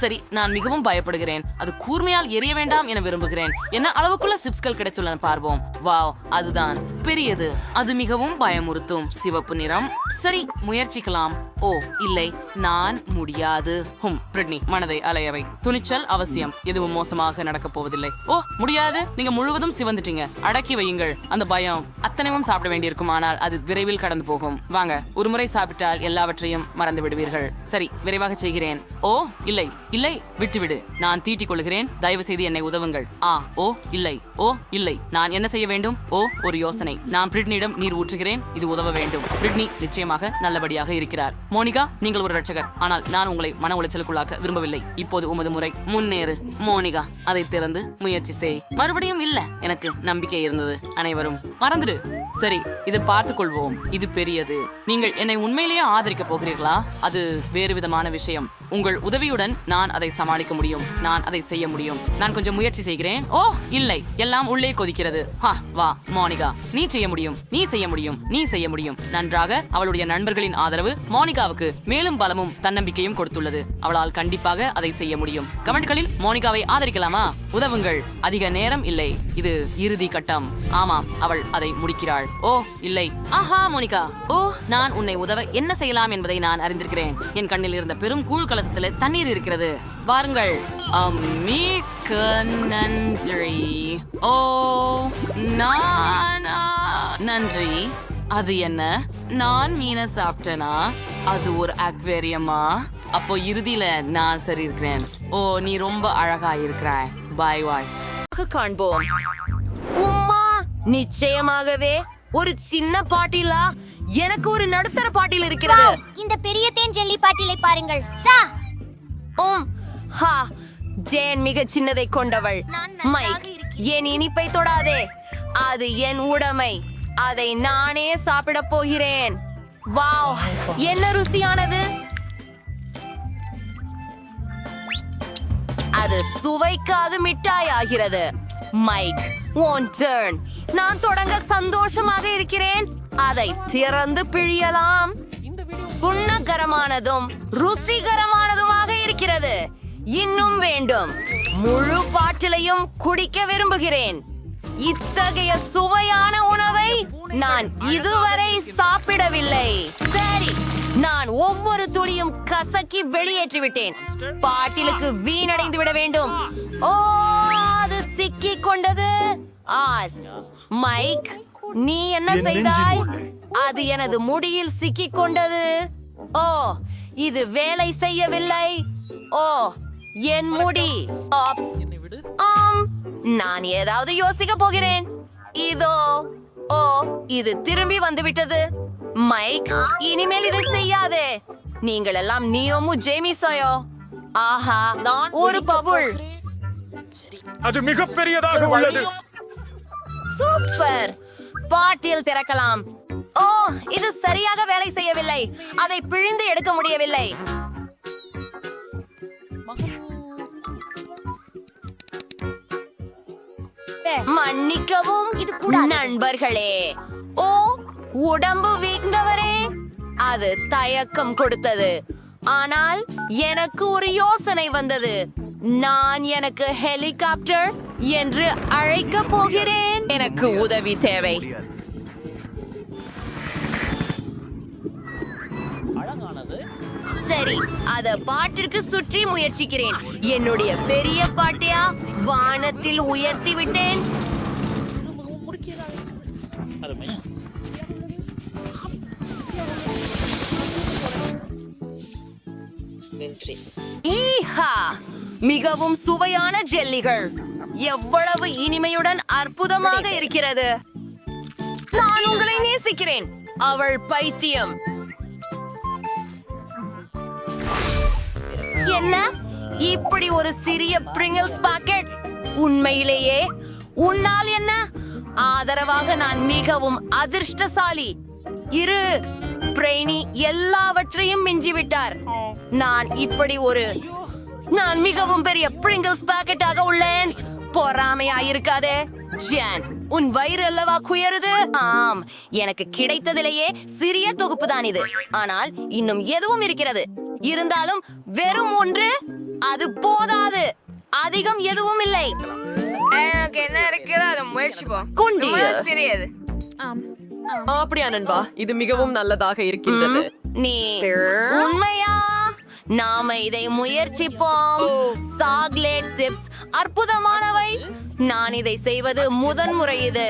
சரி, நான் மிகவும் பயப்படுகிறேன். அது கூர்மையால் எரிய வேண்டாம் என விரும்புகிறேன். என்ன அளவுக்குள்ள சிப்ஸ்கள் கிடைச்சுள்ளன பார்ப்போம். வாவ், அதுதான் பெரியது. அது மிகவும் பயமுறுத்தும். சிவப்பு நிறம். சரி, முயற்சிக்கலாம். ஓ, இல்லை, நான் முடியாது. பிரிட்னி, மனதை அலையவை. துணிச்சல் அவசியம். எதுவும் மோசமாக நடக்க போவதில்லை. ஓ, முடியாது. நீங்க முழுவதும் சிவந்துட்டீங்க. அடக்கி வையுங்கள். செய்யுங்கள். அந்த பயம் அத்தனையும் சாப்பிட வேண்டியிருக்கும், ஆனால் அது விரைவில் கடந்து போகும். வாங்க, ஒரு முறை சாப்பிட்டால் எல்லாவற்றையும் மறந்து விடுவீர்கள். சரி, விரைவாக செய்கிறேன். ஓ இல்லை இல்லை, விட்டுவிடு. நான் தீட்டிக் கொள்கிறேன். தயவு செய்து என்னை உதவுங்கள். ஓ இல்லை, ஓ இல்லை, நான் என்ன செய்ய வேண்டும்? ஓ, ஒரு யோசனை. நான் பிரிட்னியிடம் நீர் ஊற்றுகிறேன். இது உதவ வேண்டும். பிரிட்னி நிச்சயமாக நல்லபடியாக இருக்கிறார். மோனிகா, நீங்கள் ஒரு ரட்சகர், ஆனால் நான் உங்களை மன உளைச்சலுக்குள்ளாக்க விரும்பவில்லை. இப்போது உமது முறை. முன்னேறு மோனிகா. அதை திறந்து முயற்சி செய். மறுபடியும் இல்ல. எனக்கு நம்பிக்கை இருந்தது. அனைவரும் மறந்துடு. சரி, இதை பார்த்துக் கொள்வோம். இது பெரியது. நீங்கள் என்னை உண்மையிலேயே ஆதரிக்கப் போகிறீர்களா? அது வேறு விதமான விஷயம். உங்கள் உதவியுடன் நான் அதை சமாளிக்க முடியும். நான் அதை செய்ய முடியும். நான் கொஞ்சம் முயற்சி செய்கிறேன். ஓ இல்லை, எல்லாம் உள்ளே கொதிக்கிறது. வா மோனிகா, நீ செய்ய முடியும். நீ செய்ய முடியும். நீ செய்ய முடியும். நன்றாக. அவளுடைய நண்பர்களின் ஆதரவு மோனிகாவுக்கு மேலும் பலமும் தன்னம்பிக்கையும் கொடுத்துள்ளது. அவளால் கண்டிப்பாக அதை செய்ய முடியும். கமெண்ட்களில் மோனிகாவை ஆதரிக்கலாமா? உதவுங்கள். அதிக நேரம் இல்லை. இது இறுதி கட்டம். ஆமாம், அவள் அதை முடிக்கிறாள். ஓ இல்லை. ஆஹா மோனிகா. ஓ, நான் உன்னை உதவ என்ன செய்யலாம் என்பதை நான் அறிந்திருக்கிறேன். என் கண்ணில் இருந்த பெரும் கூழ் கலசத்தில் தண்ணீர் இருக்கிறது. வாருங்கள். மிக்க நன்றி. ஓ நான் நன்றி. அது என்ன? நான் மீனை சாப்பிட்டேனா? அது ஒரு அக்வேரியமா? அப்போ இறுதியில நான் சரி இருக்கிறேன். ஓ, நீ ரொம்ப அழகா இருக்கிறாய். பாய் பாய். காண்போம். உம்மா, நிச்சயமாகவே ஒரு சின்ன பாட்டிலா? எனக்கு ஒரு நடுத்தர பாட்டில் இருக்கிறது. இந்த பெரிய தேன் ஜெல்லி பாட்டிலை பாருங்கள். ஜேன் மிக சின்னதை கொண்டவள். மைக், என் இனிப்பை தொடாதே. அது என் உடைமை. அதை நானே சாப்பிட போகிறேன். வாவ், என்ன ருசியானது! அது சுவைக்காது மிட்டாய் ஆகிறது. மைக், உன் டர்ன். நான் தொடங்க சந்தோஷமாக இருக்கிறேன். அதை திறந்து பிழியலாம். குணகரமானதும் ருசிகரமானதுமாக இருக்கிறது. இன்னும் வேண்டும். முழு பாட்டிலையும் குடிக்க விரும்புகிறேன். இத்தகைய சுவையான உணவை நான் இதுவரை சாப்பிடவில்லை. சரி, நான் ஒவ்வொரு துளியும் கசக்கி வெளியேற்றிவிட்டேன். பாட்டிலுக்கு வீணடைந்து விட வேண்டும். ஓ, அது சிக்கிக் கொண்டது. மைக், நீ என்ன செய்தாய்? அது எனது முடியில் சிக்கிக் கொண்டது. ஓ, இது வேலை செய்யவில்லை. ஓ, என் முடி. நான் ஏதாவது யோசிக்க போகிறேன். இதோ. ஓ, இது திரும்பி வந்து விட்டது. மைக், இனிமேல் இதை செய்யாதே. நீங்கள் எல்லாம் நியோமு ஜேமிசோயோ. ஆஹா, ஒரு பபுள். அது மிகப்பெரியதாக உள்ளது. சூப்பர். பாட்டில் திறக்கலாம். ஓ, இது சரியாக வேலை செய்யவில்லை. அதை பிழிந்து எடுக்க முடியவில்லை. மன்னிக்கவும் நண்பர்களே. ஓ, உடம்பு வீழ்ந்தவரே. அது தயக்கம் கொடுத்தது. ஆனால் எனக்கு ஒரு யோசனை வந்தது. நான் எனக்கு ஹெலிகாப்டர் என்று அழைக்க போகிறேன். எனக்கு உதவி தேவை. சரி, அத பாட்டிற்கு சுற்றி முயற்சிக்கிறேன். என்னுடைய பெரிய பாட்டியா வானத்தில் உயர்த்தி விட்டேன். மிகவும் சுவையான ஜெல்லிகள். எவ்வளவு இனிமையுடன் அற்புதமாக இருக்கிறது. நான் உங்களை நேசிக்கிறேன். அவள் பைத்தியம். என்ன, இப்படி ஒரு சிறிய பிரிங்கிள்ஸ் பாக்கெட்? உண்மையிலேயே உன்னால் என்ன? ஆதரவாக நான் மிகவும் அதிர்ஷ்டசாலி. இரு, பிரெய்னி எல்லாவற்றையும் மிஞ்சிவிட்டார். நான் மிகவும் பெரிய பிரிங்கிள்ஸ் பாக்கெட்டாக உள்ளேன். பொறாமையாயிருக்காதே. ஜான், உன் வயிறு அல்லவா குயருது? ஆம், எனக்கு கிடைத்ததிலேயே சிறிய தொகுப்பு தான் இது. ஆனால் இன்னும் எதுவும் இருக்கிறது. இருந்தாலும் வெறும் ஒன்று அது போதாது. அதிகம் எதுவும் இல்லை. என்ன இருக்குது? அதை முயற்சிப்போம். சிறியது. அப்படியா நண்பா? இது மிகவும் நல்லதாக இருக்கின்றது. நீ உண்மையா? நாம இதை முயற்சிப்போம். சாக்லேட் சிப்ஸ் அற்புதமானவை. நான் இதை செய்வது முதன்முறை. இது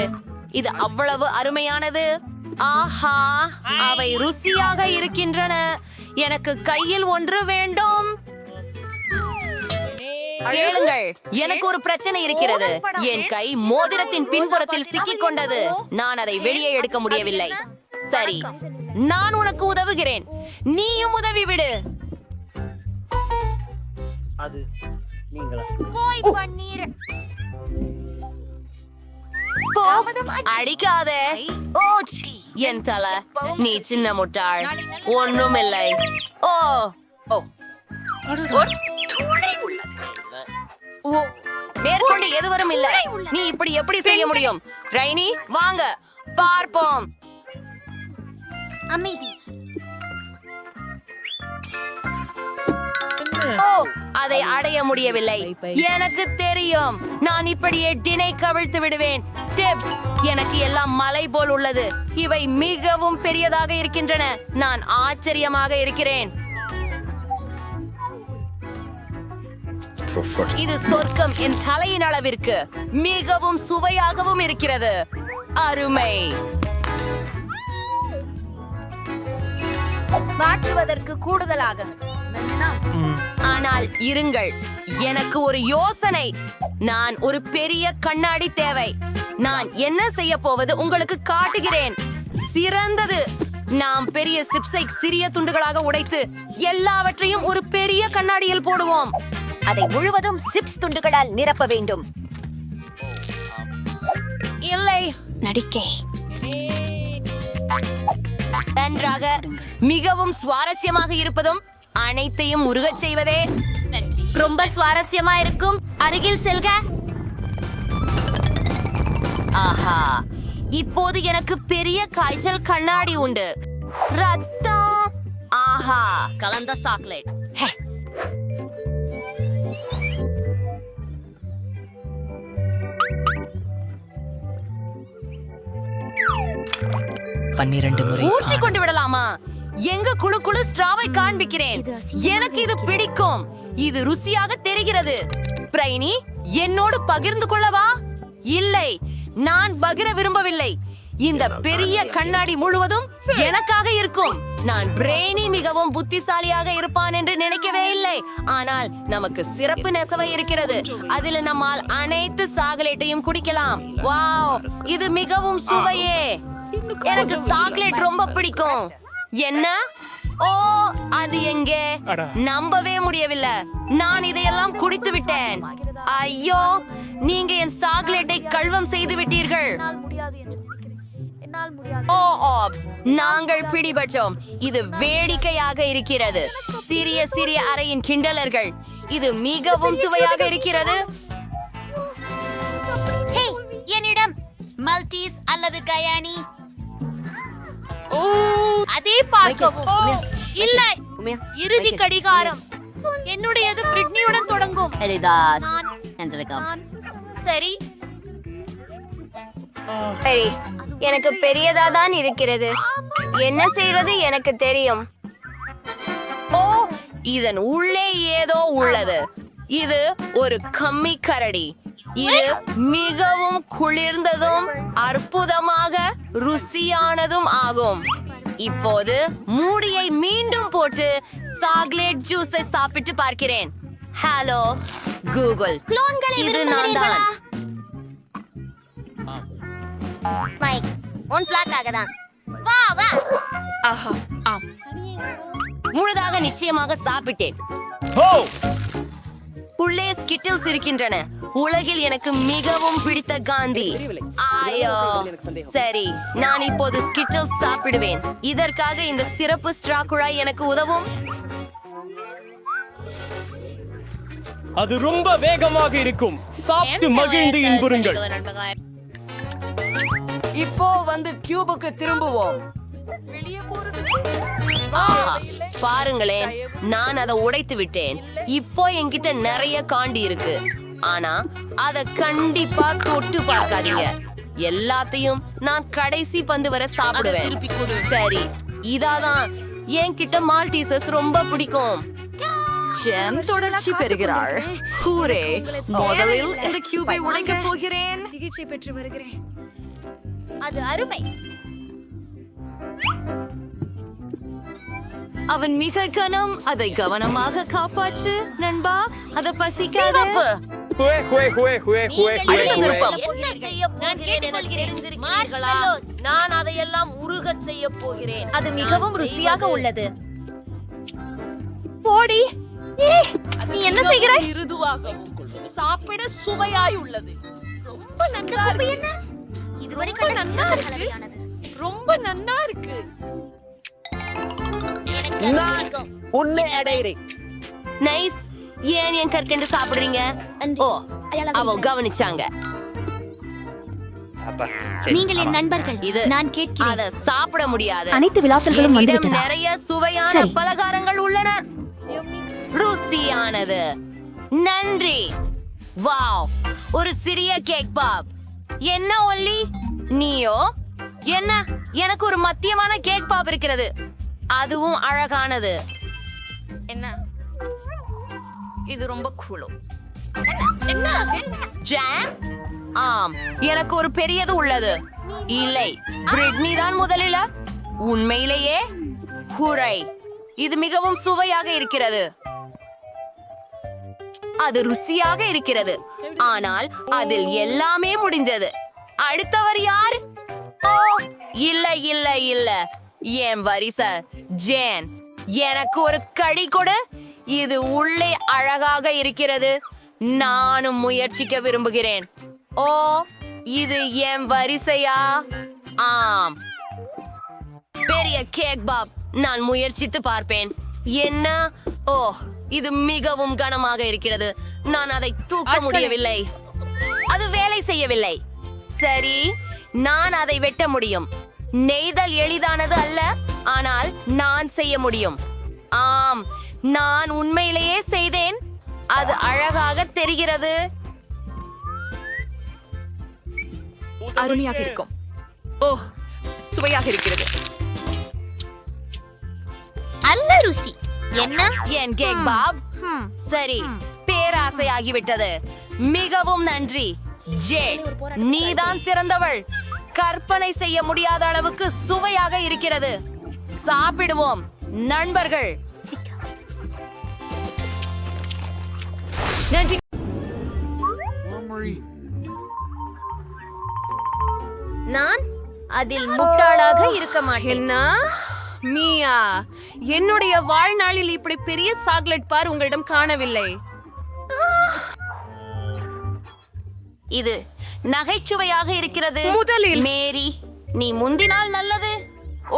இது அவ்வளவு அருமையானது. ஆஹா, அவை ருசியாக இருக்கின்றன. எனக்கு கையில் ஒன்று வேண்டும். கேளுங்கள், எனக்கு ஒரு பிரச்சனை இருக்கிறது. என் கை மோதிரத்தின் பின்புறத்தில் சிக்கிக் கொண்டது. நான் அதை வெளியே எடுக்க முடியவில்லை. சரி, நான் உனக்கு உதவுகிறேன். நீயும் உதவி விடு. அது நீங்களா? அடிக்காதே. என் தலை, நீ சின்ன முட்டாள். ஒண்ணுமில்லை. ஓ மேற்கொண்டு எதுவரும் இல்லை. நீ இப்படி எப்படி செய்ய முடியும்? ரைனி, வாங்க பார்ப்போம். அமைதி. ஓ, அதை அடைய முடியவில்லை. எனக்கு தெரியும், நான் இப்படியே டினை கவிழ்த்து விடுவேன். டிப்ஸ், எனக்கு எல்லாம் மலை போல் உள்ளது. இவை மிகவும் பெரியதாக இருக்கின்றன. நான் ஆச்சரியமாக இருக்கிறேன். இது சொர்க்கம் என் தலையின் அளவிற்கு. மிகவும் சுவையாகவும் இருக்கிறது. அருமை. மாற்றுவதற்கு கூடுதலாக. ஆனால் இருங்கள், எனக்கு ஒரு யோசனை. நான் ஒரு பெரிய கண்ணாடி தேவை. நான் என்ன செய்ய போவது உங்களுக்கு காட்டுகிறேன். சிறந்தது. நாம் பெரிய சிப்ஸை சிறிய துண்டுகளாக உடைத்து எல்லாவற்றையும் ஒரு பெரிய கண்ணாடியில் போடுவோம். அதை முழுவதும் சிப்ஸ் துண்டுகளால் நிரப்ப வேண்டும். இல்லை, நடிக்கை. நன்றாக. மிகவும் சுவாரஸ்யமாக இருப்பதும் அனைத்தையும் உருகச் செய்வதே. ரொம்ப சுவாரஸ்யமா இருக்கும். அருகில் செல்க. ஆஹா, இப்போது எனக்கு பெரிய காய்ச்சல் கண்ணாடி உண்டு. ரத்தம். ஆஹா, கலந்த சாக்லேட். 12 முறை ஊற்றி கொண்டு விடலாமா? எங்க குழு குழு ஸ்ட்ராவை காண்பிக்கிறேன். எனக்கு இது பிடிக்கும். இது ருசியாக தெரிகிறது. பிரைனி, என்னோடு பகிர்ந்து கொள்ளவா? இல்லை, நான் பகிர விரும்பவில்லை. இந்த பெரிய கண்ணாடி முழுவதும் எனக்காக இருக்கும். நான் பிரெய்னி மிகவும் புத்திசாலியாக இருப்பான் என்று நினைக்கவே இல்லை. ஆனால் நமக்கு சிறப்பு நெசவை இருக்கிறது. அதில் நம்மால் அனைத்து சாக்லேட்டையும் குடிக்கலாம். வாவ், இது மிகவும் சுவையே. எனக்கு சாக்லேட் ரொம்ப பிடிக்கும். என்ன? ஓ, அது எங்கே? நம்பவே முடியவில்லை. நான் இதையெல்லாம் குடித்து விட்டேன். ஐயோ, நீங்க என் சாக்லேட்டை கல்வம் செய்து விட்டீர்கள். ஓ ஆப்ஸ், நாங்கள் பிடிபட்டோம். இது வேடிக்கையாக இருக்கிறது. சிறிய சிறிய அறையின் கிண்டலர்கள். இது மிகவும் சுவையாக இருக்கிறது. ஹே, என்னிடம் மல்டீஸ் அல்லது கயானி. அதே பார்க்கவும். இல்லை, இறுதி கடிகாரம். என்னுடையது பிரிட்னியுடன் தொடங்கும். சரி சரி, எனக்கு பெரியதா தான் இருக்கிறது. என்ன செய்வது எனக்கு தெரியும். ஓ, இதன் உள்ளே ஏதோ உள்ளது. இது ஒரு கம்மி கரடி. இது மிகவும் குளிர்ந்ததும் அற்புதமாக ருசியானதும் ஆகும். இப்போது மூடியை மீண்டும் போட்டு சாக்லேட் ஜூஸை சாப்பிட்டு பார்க்கிறேன். ஹலோ கூகுள், இது நான் தான். மைக், உன் பிளாக்காக தான். வா வா. ஆஹா, ஆம். முழுதாக நிச்சயமாக சாப்பிட்டேன். உள்ளே ஸ்கிட்டில்ஸ் இருக்கின்றன. உலகில் எனக்கு மிகவும் பிடித்த காந்தி. ஆயோ, சரி, நான் இப்போது ஸ்கிட்டில்ஸ் சாப்பிடுவேன். இதற்காக இந்த சிறப்பு ஸ்ட்ரா குழாய் எனக்கு உதவும். அது ரொம்ப வேகமாக இருக்கும். சாப்பிட்டு மகிழ்ந்து இன்புறுங்கள். இப்போ வந்து கியூபுக்கு திரும்புவோம். ஆஹா, பாருங்களேன், நான் அதை உடைத்து விட்டேன். இப்போ என்கிட்ட நிறைய காண்டி இருக்கு. ஆனா அத கண்டிப்பா தொட்டு பார்க்காதீங்க. எல்லாத்தையும் நான் கடைசி பந்து வரை சாப்பிடுவேன். சரி, இதாதான் என்கிட்ட மால்டீசஸ் ரொம்ப பிடிக்கும். ஜெம் தொடர்ச்சி பெறுகிறாள். ஹூரே, முதலில் இந்த கியூபை உடைக்கப் போகிறேன். சிகிச்சை பெற்று வருகிறேன். அது அருமை. அவன் மிக கனம். அதை கவனமாக காப்பாற்று நண்பா. அத பசிக்காத. என்ன செய்ய போகிறேன் எனக்கு தெரிந்திருக்கிறீர்களா? நான் அதையெல்லாம் உருகச் செய்ய போகிறேன். அது மிகவும் ருசியாக உள்ளது. போடி. நீ என்ன செய்கிறாய்? மிருதுவாக சாப்பிட சுவையாய் உள்ளது. ரொம்ப நன்றா இருக்கு. இதுவரை ரொம்ப நன்னா இருக்கு. ரொம்ப நன்னா இருக்கு. உன்னை அடைகிறேன். நைஸ். ஏன் என் கற்கண்டு சாப்பிடுறீங்க? ஓ, அவ கவனிச்சாங்க. நீங்கள் என் நண்பர்கள். இது நான் கேட்கிறேன். அத சாப்பிட முடியாது. அனைத்து விலாசங்களும் வந்துவிட்டதா? நிறைய சுவையான சரி. பலகாரங்கள் உள்ளன. ருசியானது. நன்றி. வாவ், ஒரு சிறிய கேக் பாப். என்ன ஒல்லி, நீயோ? என்ன? எனக்கு ஒரு மத்தியமான கேக் பாப் இருக்கிறது, அதுவும் அழகானது. என்ன? இது ரொம்ப கூலோ. என்ன? ஜாம்? ஆம், எனக்கு ஒரு பெரியது உள்ளது. இல்லை, பிரிட்னி தான் முதலில். உண்மையிலேயே ஹுரை. இது மிகவும் சுவையாக இருக்கிறது. அது ருசியாக இருக்கிறது, ஆனால் அதில் எல்லாமே முடிந்தது. அடுத்தவர் யார்? ஓ, இல்ல இல்ல இல்ல, என் வரிசை ஜேன். எனக்கு ஒரு கடி கொடு. இது உள்ளே அழகாக இருக்கிறது. நானும் முயற்சிக்க விரும்புகிறேன். ஓ, இது என் வரிசையா? ஆம், பெரிய கேக் பாப். நான் முயற்சித்து பார்ப்பேன். என்ன? ஓ, இது மிகவும் கனமாக இருக்கிறது. நான் அதை தூக்க முடியவில்லை. அது வேலை செய்யவில்லை. சரி, நான் அதை வெட்ட முடியும். நெய்தல் எளிதானது அல்ல, ஆனால் நான் செய்ய முடியும். ஆம், நான் உண்மையிலேயே செய்தேன். அது அழகாக தெரிகிறது. அருமையாக இருக்கும். ஓ, சுவையாக இருக்கிறது. அல்ல ருசி. என்ன? என் கேக் பாப். சரி, பேராசையாகிவிட்டது. மிகவும் நன்றி ஜேட். நீதான் சிறந்தவள். கற்பனை செய்ய முடியாத அளவுக்கு சுவையாக இருக்கிறது. சாப்பிடுவோம் நண்பர்கள். நன்றி. நான் அதில் முட்டாளாக இருக்க மாட்டேன். என்ன? மியா, என்னுடைய வாழ்நாளில் இப்படி பெரிய சாக்லேட் பார் உங்களிடம் காணவில்லை. இது நகைச்சுவையாக இருக்கிறது. முதலில் மேரி, நீ முந்தினால் நல்லது.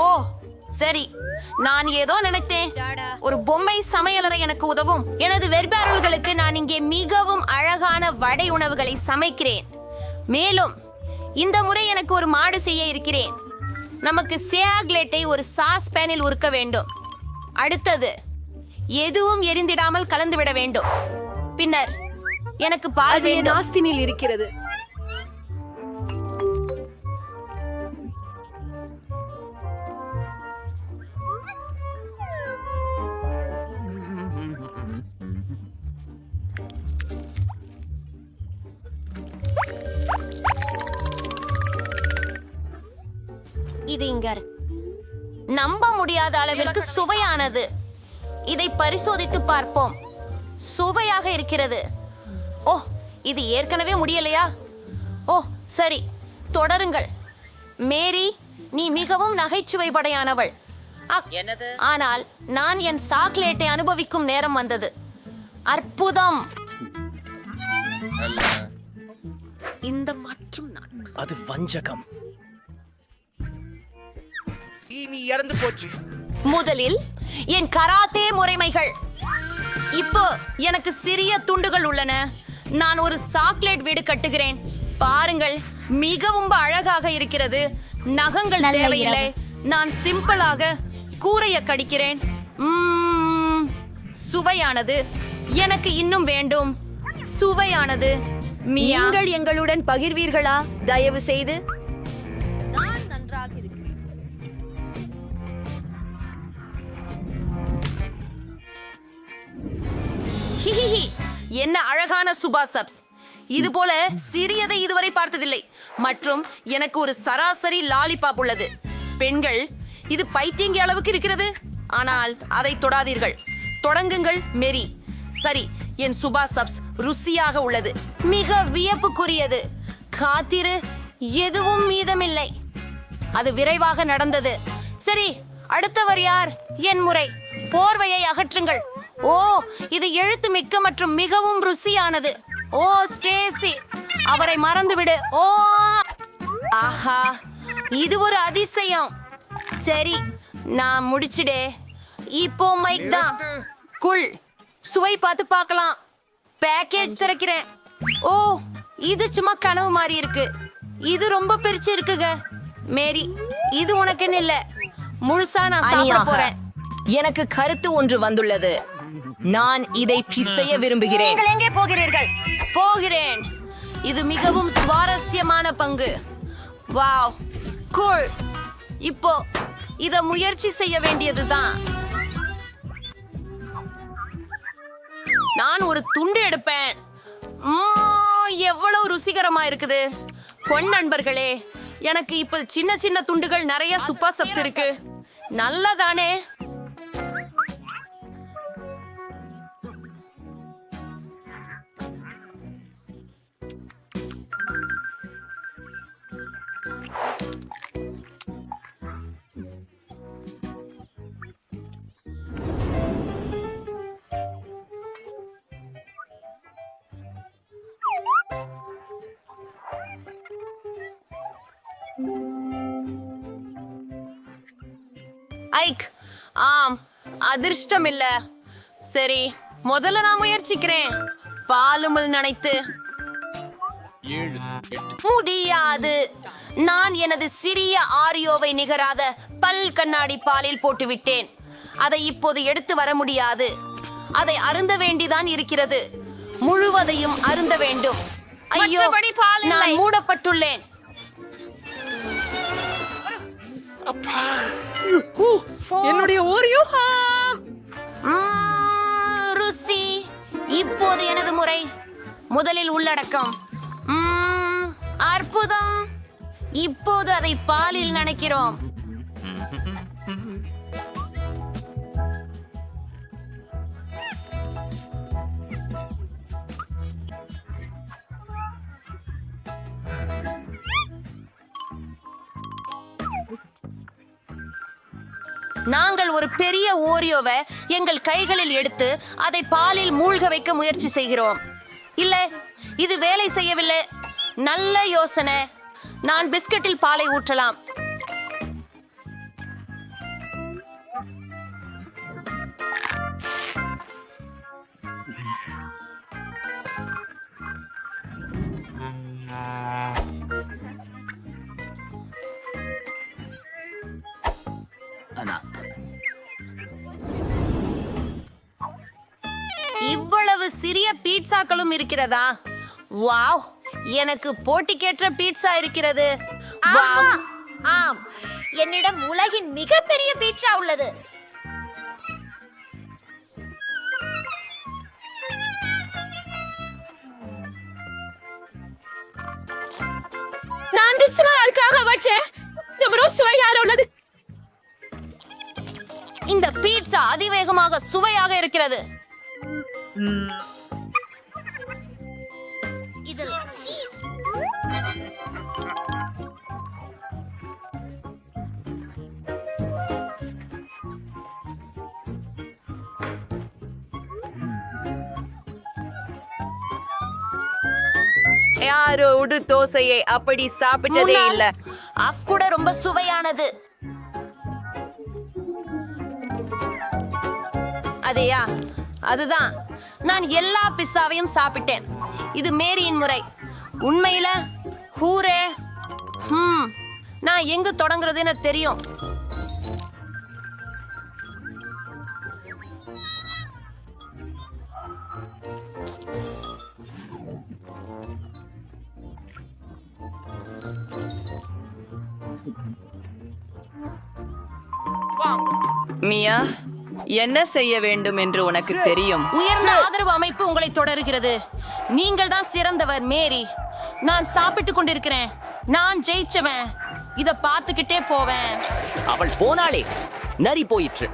ஓ சரி, நான் ஏதோ நினைத்தேன். ஒரு பொம்மை சமையலறை எனக்கு உதவும். எனது வெர்பாரல்களுக்கு நான் இங்கே மிகவும் அழகான வடை உணவுகளை சமைக்கிறேன். மேலும் இந்த முறை எனக்கு ஒரு மாடு செய்ய இருக்கிறேன். நமக்கு சாக்லேட்டை ஒரு சாஸ் பேனில் உருக்க வேண்டும். அடுத்தது எதுவும் எரிந்திடாமல் கலந்துவிட வேண்டும். பின்னர் எனக்கு பால் நாஸ்தினில் இருக்கிறது. இது இங்க நம்ப முடியாத அளவிற்கு சுவையானது. இதை பரிசோதித்து பார்ப்போம். சுவையாக இருக்கிறது. ஓ, இது ஏற்கனவே முடியலையா? ஓ சரி, தொடருங்கள். மேரி, நீ மிகவும் நகைச்சுவை படையானவள். ஆனால் நான் என் சாக்லேட்டை அனுபவிக்கும் நேரம் வந்தது. அற்புதம். இந்த மற்றும் நான் அது வஞ்சகம். நீ இறந்து போச்சு. முதலில் என் கராத்தே முறைமைகள். இப்போ எனக்கு சிறிய துண்டுகள் உள்ளன. நான் ஒரு சாக்லேட் வீடு கட்டுகிறேன். பாருங்கள், மிகவும் அழகாக இருக்கிறது. நகங்கள் தேவையில்லை. நான் சிம்பிளாக கூரைய கடிக்கிறேன். சுவையானது. எனக்கு இன்னும் வேண்டும். சுவையானது. நீங்கள் எங்களுடன் பகிர்வீர்களா தயவு செய்து? நான் நன்றாக இருக்கிறேன். என்ன அழகான சுபா சப்ஸ். இது போல சிறியதை இதுவரை பார்த்ததில்லை. மற்றும் எனக்கு ஒரு சராசரி லாலிபாப் உள்ளது. பெண்கள், இது பைத்தியங்கி அளவுக்கு இருக்கிறது. ஆனால் அதை தொடாதீர்கள். தொடங்குங்கள் மேரி. சரி, என் சுபா சப்ஸ் ருசியாக உள்ளது. மிக வியப்புக்குரியது. காத்திரு, எதுவும் மீதமில்லை. அது விரைவாக நடந்தது. சரி, அடுத்தவர் யார்? என் முறை. போர்வையை அகற்றுங்கள். ஓ, இது எழுத்து மிக்க மற்றும் மிகவும் ருசியானது. ஓ ஸ்டேசி, அவரை மறந்துவிடு. ஓ ஆஹா, இது ஒரு அதிசயம். சரி, நான் முடிச்சிடே. இப்போ மைக் தான். குள், சுவை பார்த்து பார்க்கலாம். பேக்கேஜ் திறக்கிறேன். ஓ, இது சும்மா கனவு மாதிரி இருக்கு. இது ரொம்ப பெருசு இருக்குங்க. மேரி, இது உனக்குன்னு இல்ல. முழுசா நான் சாப்பிட போறேன். எனக்கு கருத்து ஒன்று வந்துள்ளது. நான் இதை பிசைய விரும்புகிறேன். நீங்கள் எங்கே போகிறீர்கள்? போகிறேன். இது மிகவும் சுவாரஸ்யமான பங்கு. Wow, cool. இப்போ இத முயற்சி செய்ய வேண்டியதுதான். நான் ஒரு துண்டு எடுப்பேன். எவ்வளவு ருசிகரமா இருக்குது. பொன் நண்பர்களே, எனக்கு இப்ப சின்ன சின்ன துண்டுகள் நிறைய சூப்பர் சப்ஸ் இருக்கு. நல்லதானே? ஐக், ஆம், அதிர்ஷ்டம் இல்ல. சரி, முதல்ல நான் முயற்சிக்கிறேன். பாலுமல் நனைத்து முடியாது. நான் எனது சிறிய ஆரியோவை நிகராத பல் கண்ணாடி பாலில் போட்டுவிட்டேன். அதை இப்போது எடுத்து வர முடியாது. அதை அருந்த வேண்டிதான் இருக்கிறது. முழுவதையும் அருந்த வேண்டும். ஐயோ, நான் மூடப்பட்டுள்ளேன். என்னுடைய ஓரியோ ருசி. இப்போது எனது முறை. முதலில் உள்ளடக்கம். அற்புதம். இப்போது அதை பாலில் நனைக்கிறோம். நாங்கள் ஒரு பெரிய ஓரியோவை எங்கள் கைகளில் எடுத்து அதை பாலில் மூழ்க வைக்க முயற்சி செய்கிறோம். இல்ல, இது வேலை செய்யவில்லை. நல்ல யோசனை. நான் பிஸ்கட்டில் பாலை ஊற்றலாம். இவ்வளவு சிறிய பீட்சாக்களும் இருக்கிறதா? வாவ், எனக்கு போட்டிக்கேற்ற பீட்சா இருக்கிறது. ஆம், என்னிடம் உலகின் மிகப்பெரிய பீட்சா உள்ளது. நான் நிச்சயமா அழுக்காக வச்சேன். சுவையாக உள்ளது. இந்த பீட்சா அதிவேகமாக சுவையாக இருக்கிறது. இதில் சீஸ். யாரோடு தோசையை அப்படி சாப்பிட்டதே இல்ல. அஃப் கூட ரொம்ப சுவையானது. அதையா, அதுதான். நான் எல்லா பிஸ்ஸாவையும் சாப்பிட்டேன். இது மேரியின் முறை. உண்மையில ஹூரே. நான் எங்கு தொடங்குறதுன்னு தெரியும். மியா, என்ன செய்ய வேண்டும் என்று உனக்கு தெரியும். உயர்ந்த ஆதரவு அமைப்பு உங்களை தொடர்கிறது. நீங்கள் தான் சிறந்தவர் மேரி. நான் சாப்பிட்டு கொண்டிருக்கிறேன். நான் ஜெயிச்சவன். இத பார்த்துக்கிட்டே போவேன். அவள் போனாளே, நரி போயிற்று.